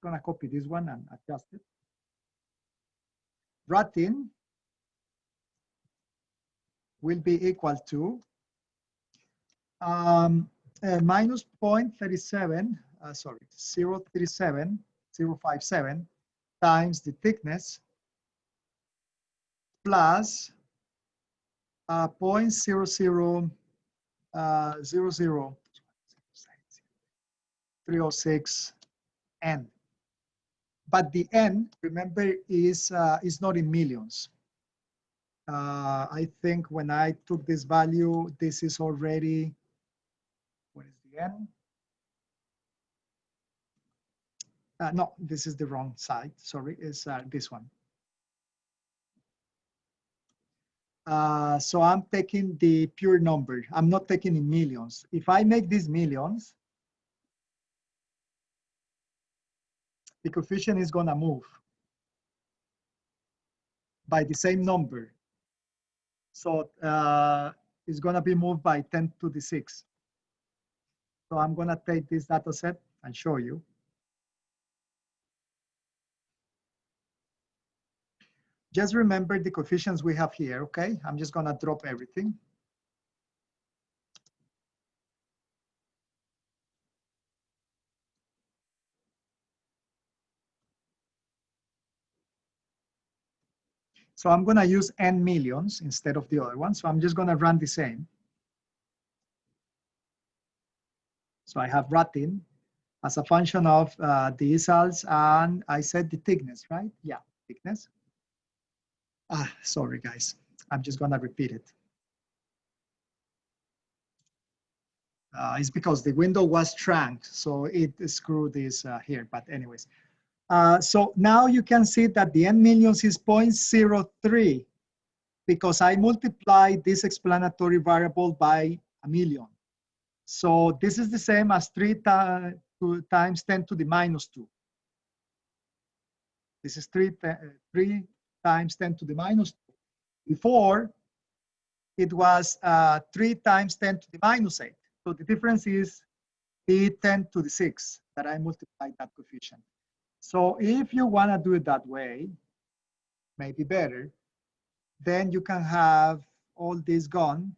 gonna copy this one and adjust it. Routine will be equal to minus 0.37, sorry, 0.37057 times the thickness plus 0.0000306 n. But the n, remember, is not in millions. I think when I took this value, this is already, what is the n? No, this is the wrong side. Sorry, it's this one. So I'm taking the pure number. I'm not taking in millions. If I make these millions, the coefficient is gonna move by the same number. So it's gonna be moved by 10 to the 6. So I'm gonna take this data set and show you. Just remember the coefficients we have here, okay? I'm just gonna drop everything. So I'm gonna use n millions instead of the other one. So I'm just gonna run the same. So I have routine as a function of the results, and I said the thickness, right? Yeah, thickness. Sorry guys, I'm just gonna repeat it. It's because the window was shrunk, so it screwed this here, but anyways. So now you can see that the n millions is 0.03 because I multiplied this explanatory variable by 1,000,000. So this is the same as 3 times 10 to the minus 2. This is 3 times 10 to the minus 2. Before, it was 3 times 10 to the minus 8. So the difference is the 10 to the 6 that I multiplied that coefficient. So if you want to do it that way, maybe better, then you can have all this gone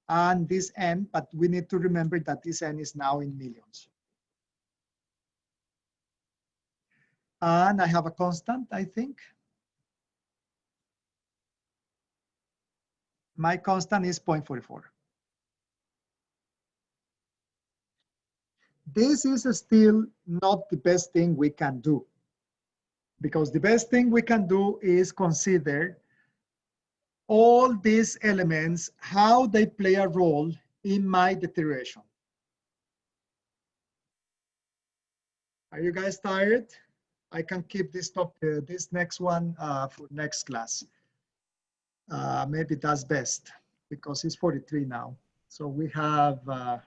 and this n, but we need to remember that this n is now in millions. And I have a constant, I think. My constant is 0.44. This is still not the best thing we can do, because the best thing we can do is consider all these elements, how they play a role in my deterioration. Are you guys tired? I can keep this this next one for next class. Maybe that's best because it's 43 now. So we have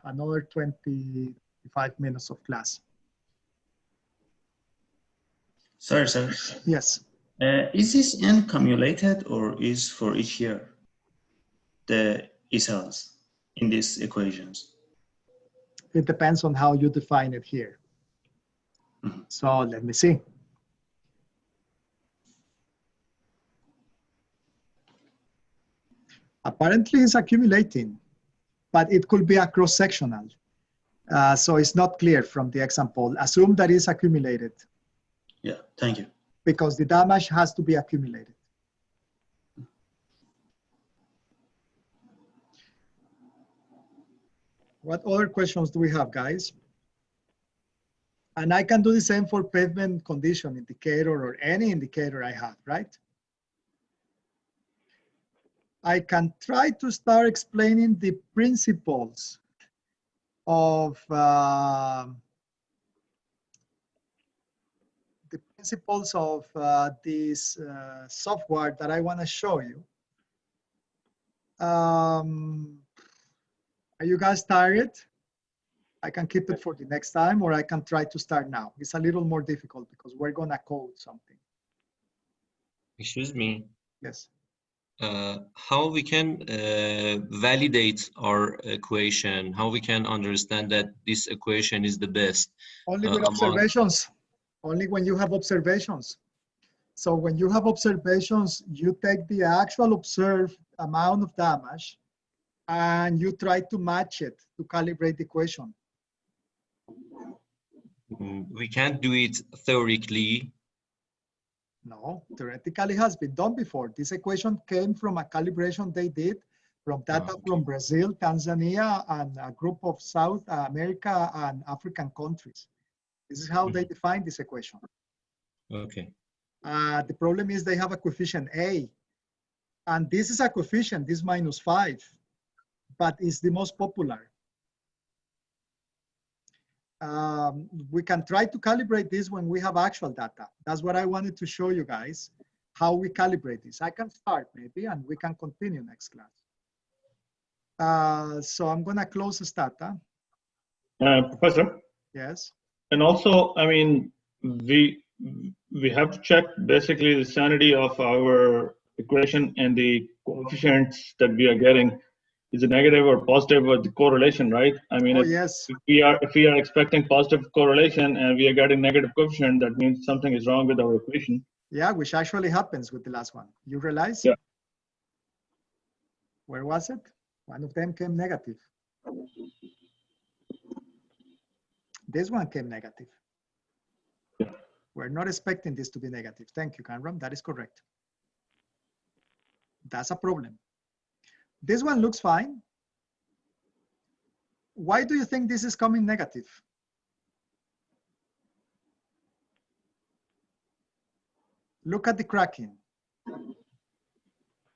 another 25 minutes of class.
Sorry, sir.
Yes.
Is this n cumulated or is for each year? The results in these equations?
It depends on how you define it here. Mm-hmm. So let me see. Apparently it's accumulating, but it could be a cross-sectional. So it's not clear from the example. Assume that it's accumulated.
Yeah, thank you.
Because the damage has to be accumulated. What other questions do we have, guys? And I can do the same for pavement condition indicator or any indicator I have, right? I can try to start explaining the principles of this software that I want to show you. Are you guys tired? I can keep it for the next time, or I can try to start now. It's a little more difficult because we're gonna code something.
Excuse me.
Yes.
how we can validate our equation, how we can understand that this equation is the best.
Only with
among...
observations, only when you have observations. So when you have observations, you take the actual observed amount of damage and you try to match it to calibrate the equation.
We can't do it theoretically.
No, theoretically has been done before. This equation came from a calibration they did from data from Brazil, Tanzania, and a group of South America and African countries. This is how they define this equation.
Okay.
The problem is they have a coefficient A, and this is a coefficient, this -5, but it's the most popular. We can try to calibrate this when we have actual data. That's what I wanted to show you guys, how we calibrate this. I can start maybe, and we can continue next class. So I'm gonna close this data.
Professor?
Yes.
And also, I mean, we have to check basically the sanity of our equation and the coefficients that we are getting. Is it negative or positive with the correlation, right? I mean,
yes.
If we are expecting positive correlation and we are getting negative coefficient, that means something is wrong with our equation.
Yeah, which actually happens with the last one. You realize?
Yeah.
Where was it? One of them came negative. This one came negative.
Yeah.
We're not expecting this to be negative. Thank you, Kamran. That is correct. That's a problem. This one looks fine. Why do you think this is coming negative? Look at the cracking.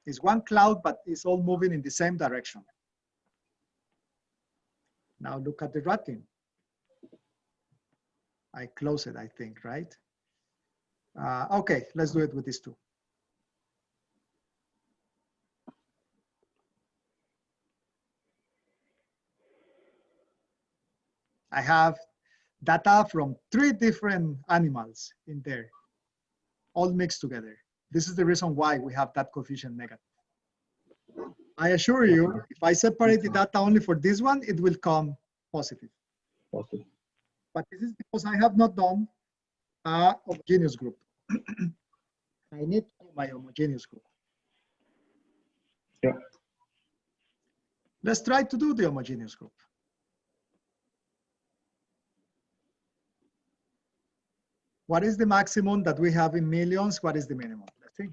It's one cloud, but it's all moving in the same direction. Now look at the rutting. I close it, I think, right? Okay, let's do it with these two. I have data from 3 different animals in there, all mixed together. This is the reason why we have that coefficient negative. I assure you, if I separate the data only for this one, it will come positive.
Positive.
But this is because I have not done a homogeneous group. I need to do my homogeneous group.
Yeah.
Let's try to do the homogeneous group. What is the maximum that we have in millions? What is the minimum? Let's see.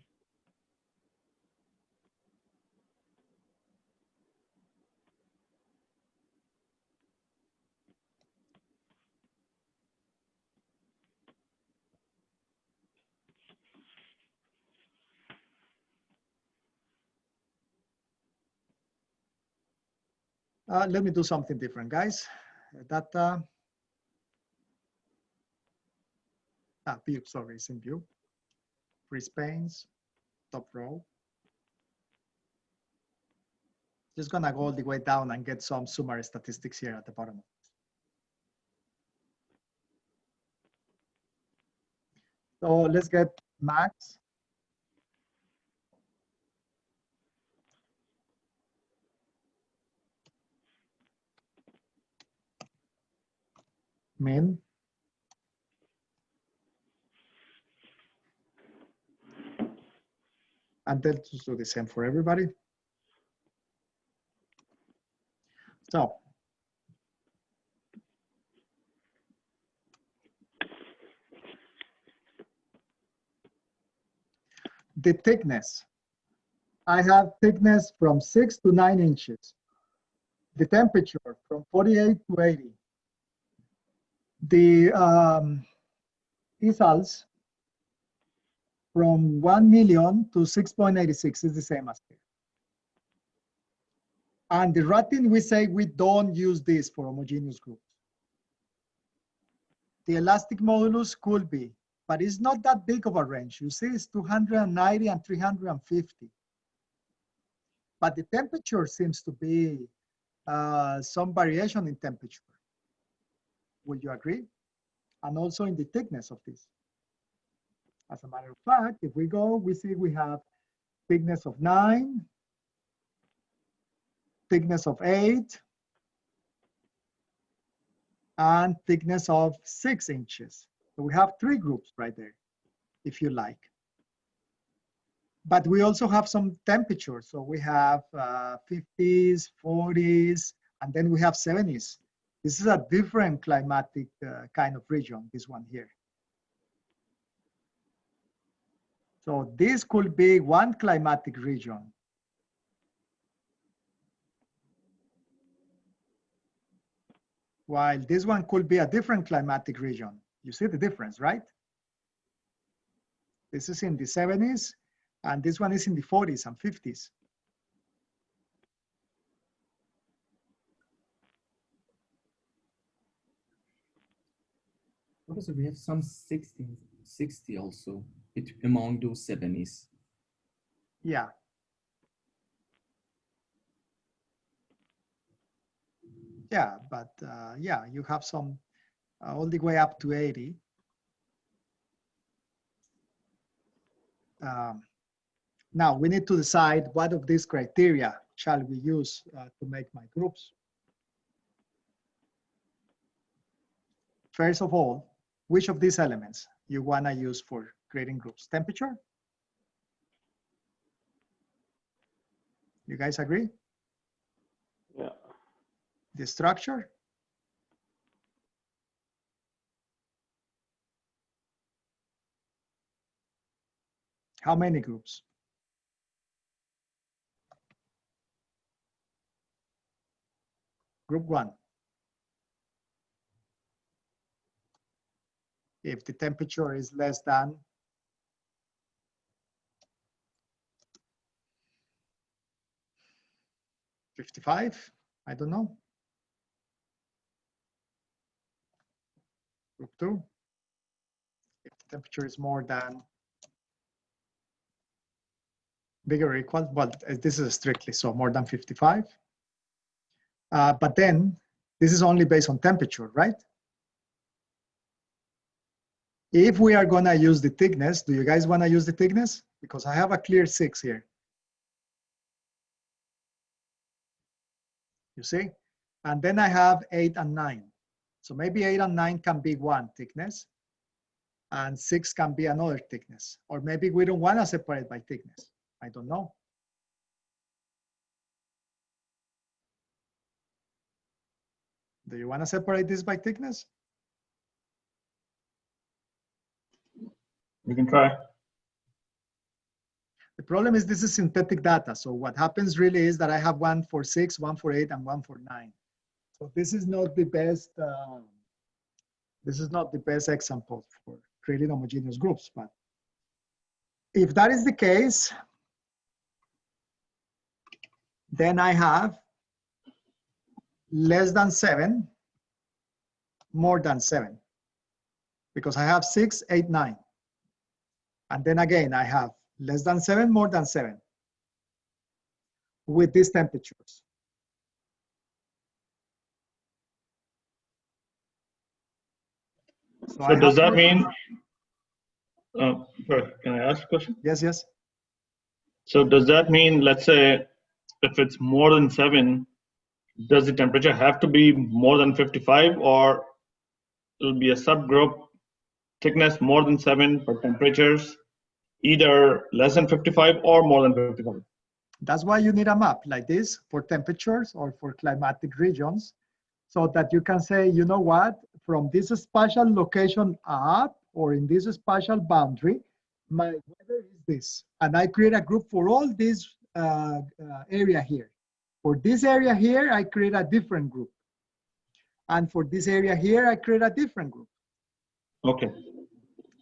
Let me do something different, guys. Data. View, sorry, it's in view. Free space, top row. Just gonna go all the way down and get some summary statistics here at the bottom. So let's get max. Min. And then just do the same for everybody. So the thickness. I have thickness from 6 to 9 inches. The temperature from 48 to 80. The ESALs from 1 million to 6.86 is the same as here. And the rating, we say we don't use this for homogeneous groups. The elastic modulus could be, but it's not that big of a range. You see, it's 290 and 350. But the temperature seems to be some variation in temperature. Would you agree? And also in the thickness of this. As a matter of fact, if we go, we see we have thickness of 9, thickness of 8, and thickness of 6 inches. So we have 3 groups right there, if you like. But we also have some temperatures. So we have 50s, 40s, and then we have 70s. This is a different climatic kind of region, this one here. So this could be one climatic region. While this one could be a different climatic region. You see the difference, right? This is in the 70s, and this one is in the 40s and 50s.
Professor, we have some 60 also among those 70s.
Yeah. Yeah, but yeah, you have some all the way up to 80. Now we need to decide what of these criteria shall we use to make my groups. First of all, which of these elements you want to use for creating groups? Temperature? You guys agree?
Yeah.
The structure? How many groups? Group 1. If the temperature is less than 55, I don't know. Group 2. If the temperature is more than bigger or equal, well, this is strictly, so more than 55. But then this is only based on temperature, right? If we are gonna use the thickness, do you guys wanna use the thickness? Because I have a clear 6 here. You see? And then I have 8 and 9. So maybe 8 and 9 can be one thickness, and 6 can be another thickness. Or maybe we don't wanna separate by thickness. I don't know. Do you wanna separate this by thickness?
We can try.
The problem is this is synthetic data. So what happens really is that I have one for 6, one for 8, and one for 9. So this is not the best. This is not the best example for creating homogeneous groups. But if that is the case, then I have less than 7, more than 7, because I have 6, 8, 9. And then again, I have less than 7, more than 7 with these temperatures.
So does that mean, sorry, can I ask a question?
Yes, yes.
So does that mean, let's say, if it's more than 7, does the temperature have to be more than 55, or it'll be a subgroup thickness more than 7 for temperatures, either less than 55 or more than 55?
That's why you need a map like this for temperatures or for climatic regions, so that you can say, you know what, from this spatial location up or in this spatial boundary, my weather is this. And I create a group for all this area here. For this area here, I create a different group. And for this area here, I create a different group.
Okay.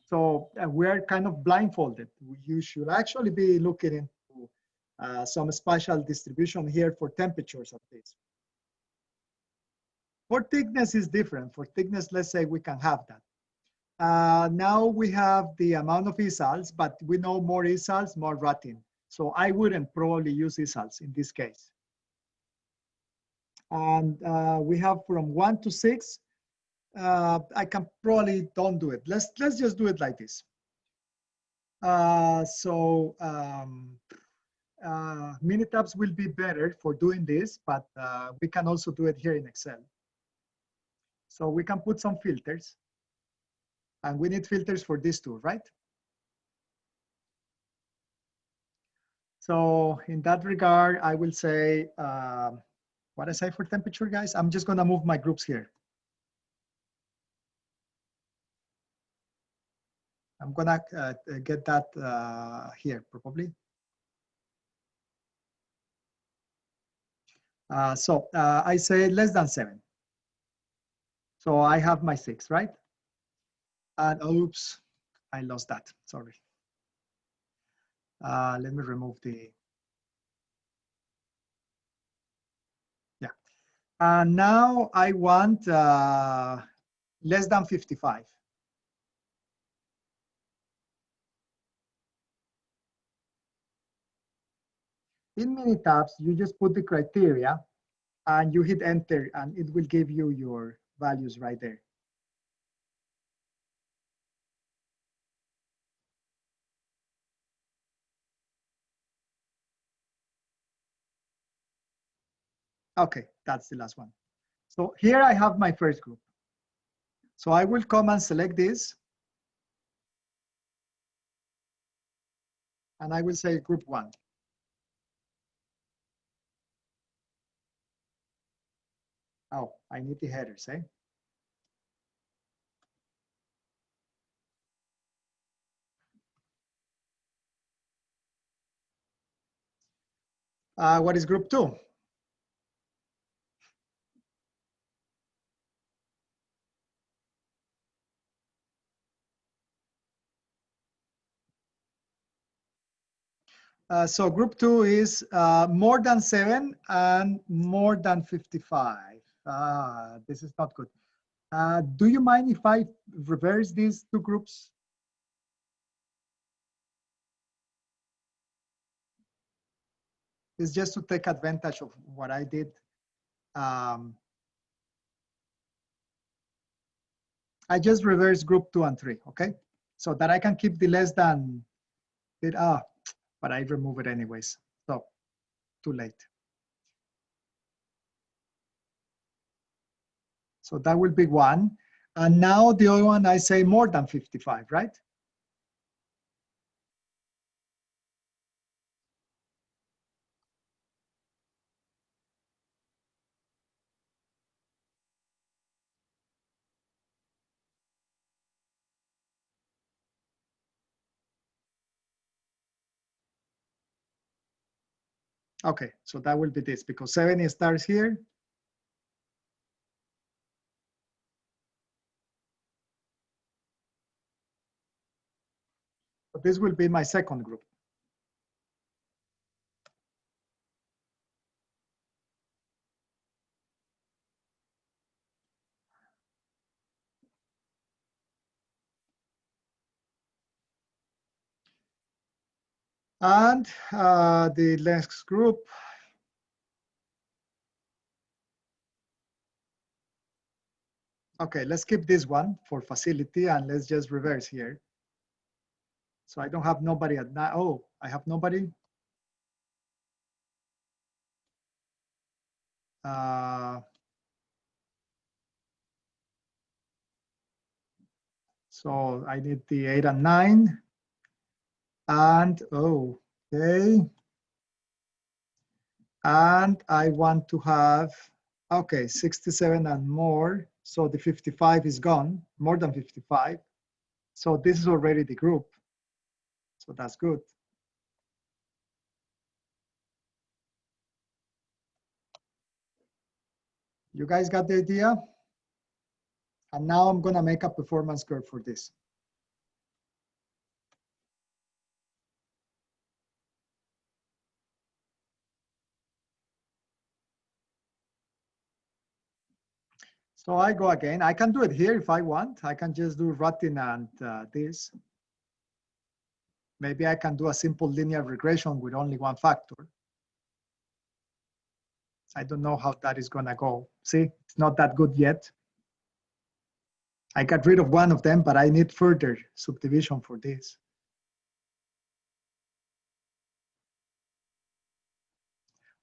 So we're kind of blindfolded. You should actually be looking into some spatial distribution here for temperatures at least. For thickness is different. For thickness, let's say we can have that. Now we have the amount of ESALs, but we know more ESALs, more routing. So I wouldn't probably use ESALs in this case. And we have from 1 to 6. I can probably don't do it. Let's just do it like this. Minitabs will be better for doing this, but we can also do it here in Excel. So we can put some filters, and we need filters for this too, right? So in that regard, I will say, what I say for temperature, guys? I'm just gonna move my groups here. I'm gonna get that here, probably. I say less than 7. So I have my 6, right? And oops, I lost that, sorry. Let me remove the, yeah. And now I want less than 55. In Minitabs, you just put the criteria and you hit enter and it will give you your values right there. Okay, that's the last one. So here I have my first group. So I will come and select this. And I will say group 1. Oh, I need the headers, eh? What is group 2? So group 2 is more than 7 and more than 55. This is not good. Do you mind if I reverse these two groups? It's just to take advantage of what I did. I just reverse group 2 and 3, okay? So that I can keep the less than it. But I remove it anyways. So too late. So that will be 1. And now the other one, I say more than 55, right? Okay, so that will be this because 7 starts here. But this will be my second group. And the next group. Okay, let's keep this one for facility and let's just reverse here. So I don't have nobody at night. Oh, I have nobody. So I need the 8 and 9. And oh, okay. And I want to have, okay, 67 and more. So the 55 is gone, more than 55. So this is already the group. So that's good. You guys got the idea? And now I'm gonna make a performance curve for this. So I go again. I can do it here if I want. I can just do routing and this. Maybe I can do a simple linear regression with only one factor. I don't know how that is gonna go. See, it's not that good yet. I got rid of one of them, but I need further subdivision for this.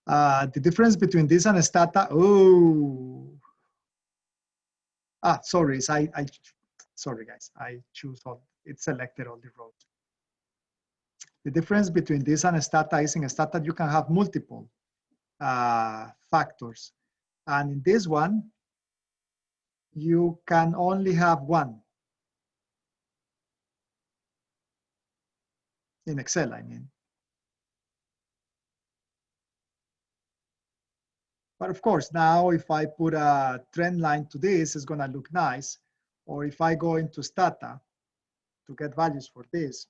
The difference between this and stata, sorry, sorry guys, I choose all, it selected all the rows. The difference between this and stata is in stata you can have multiple factors. And in this one, you can only have one. In Excel, I mean. But of course, now if I put a trend line to this, it's gonna look nice. Or if I go into stata to get values for this,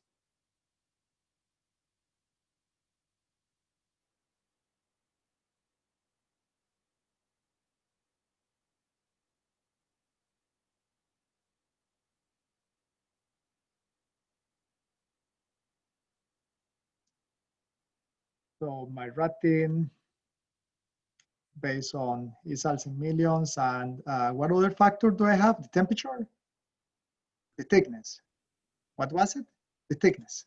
so my rating based on results in millions, and what other factor do I have? The temperature? The thickness. What was it? The thickness.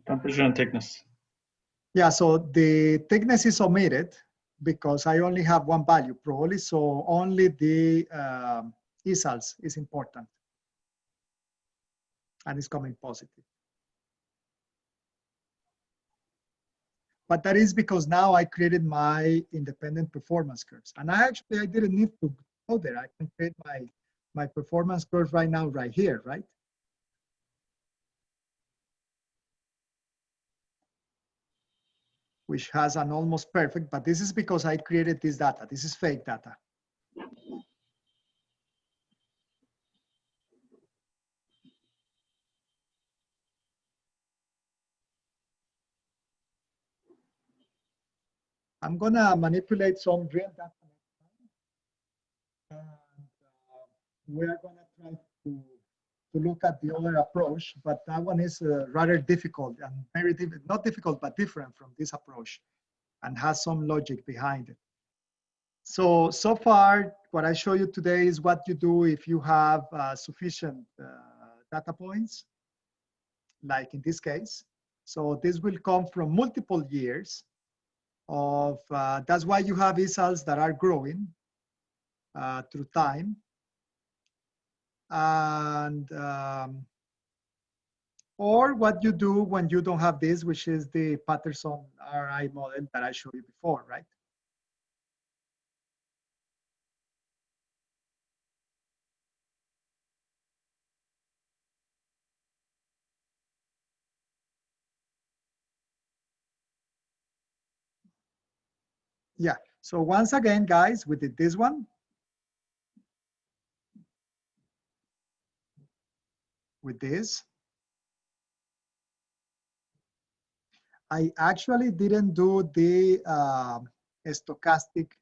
Temperature and thickness.
Yeah, so the thickness is omitted because I only have one value probably, so only the results is important. And it's coming positive. But that is because now I created my independent performance curves. And I didn't need to go there. I can create my performance curve right now, right here, right? Which has an almost perfect, but this is because I created this data. This is fake data. I'm gonna manipulate some real data. And we're gonna try to look at the other approach, but that one is rather difficult and very not difficult, but different from this approach and has some logic behind it. So far, what I show you today is what you do if you have sufficient data points, like in this case. So this will come from multiple years of, that's why you have results that are growing through time. And, or what you do when you don't have this, which is the Patterson RI model that I showed you before, right? Yeah, so once again, guys, we did this one. With this. I actually didn't do the stochastic.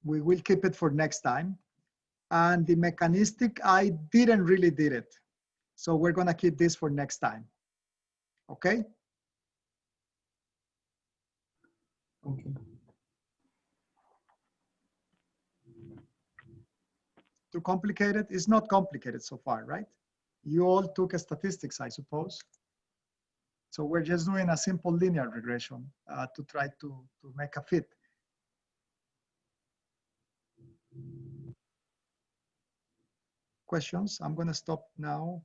We will keep it for next time. And the mechanistic, I didn't really did it. So we're gonna keep this for next time. Okay?
Okay.
Too complicated? It's not complicated so far, right? You all took statistics, I suppose. So we're just doing a simple linear regression to try to make a fit. Questions? I'm gonna stop now.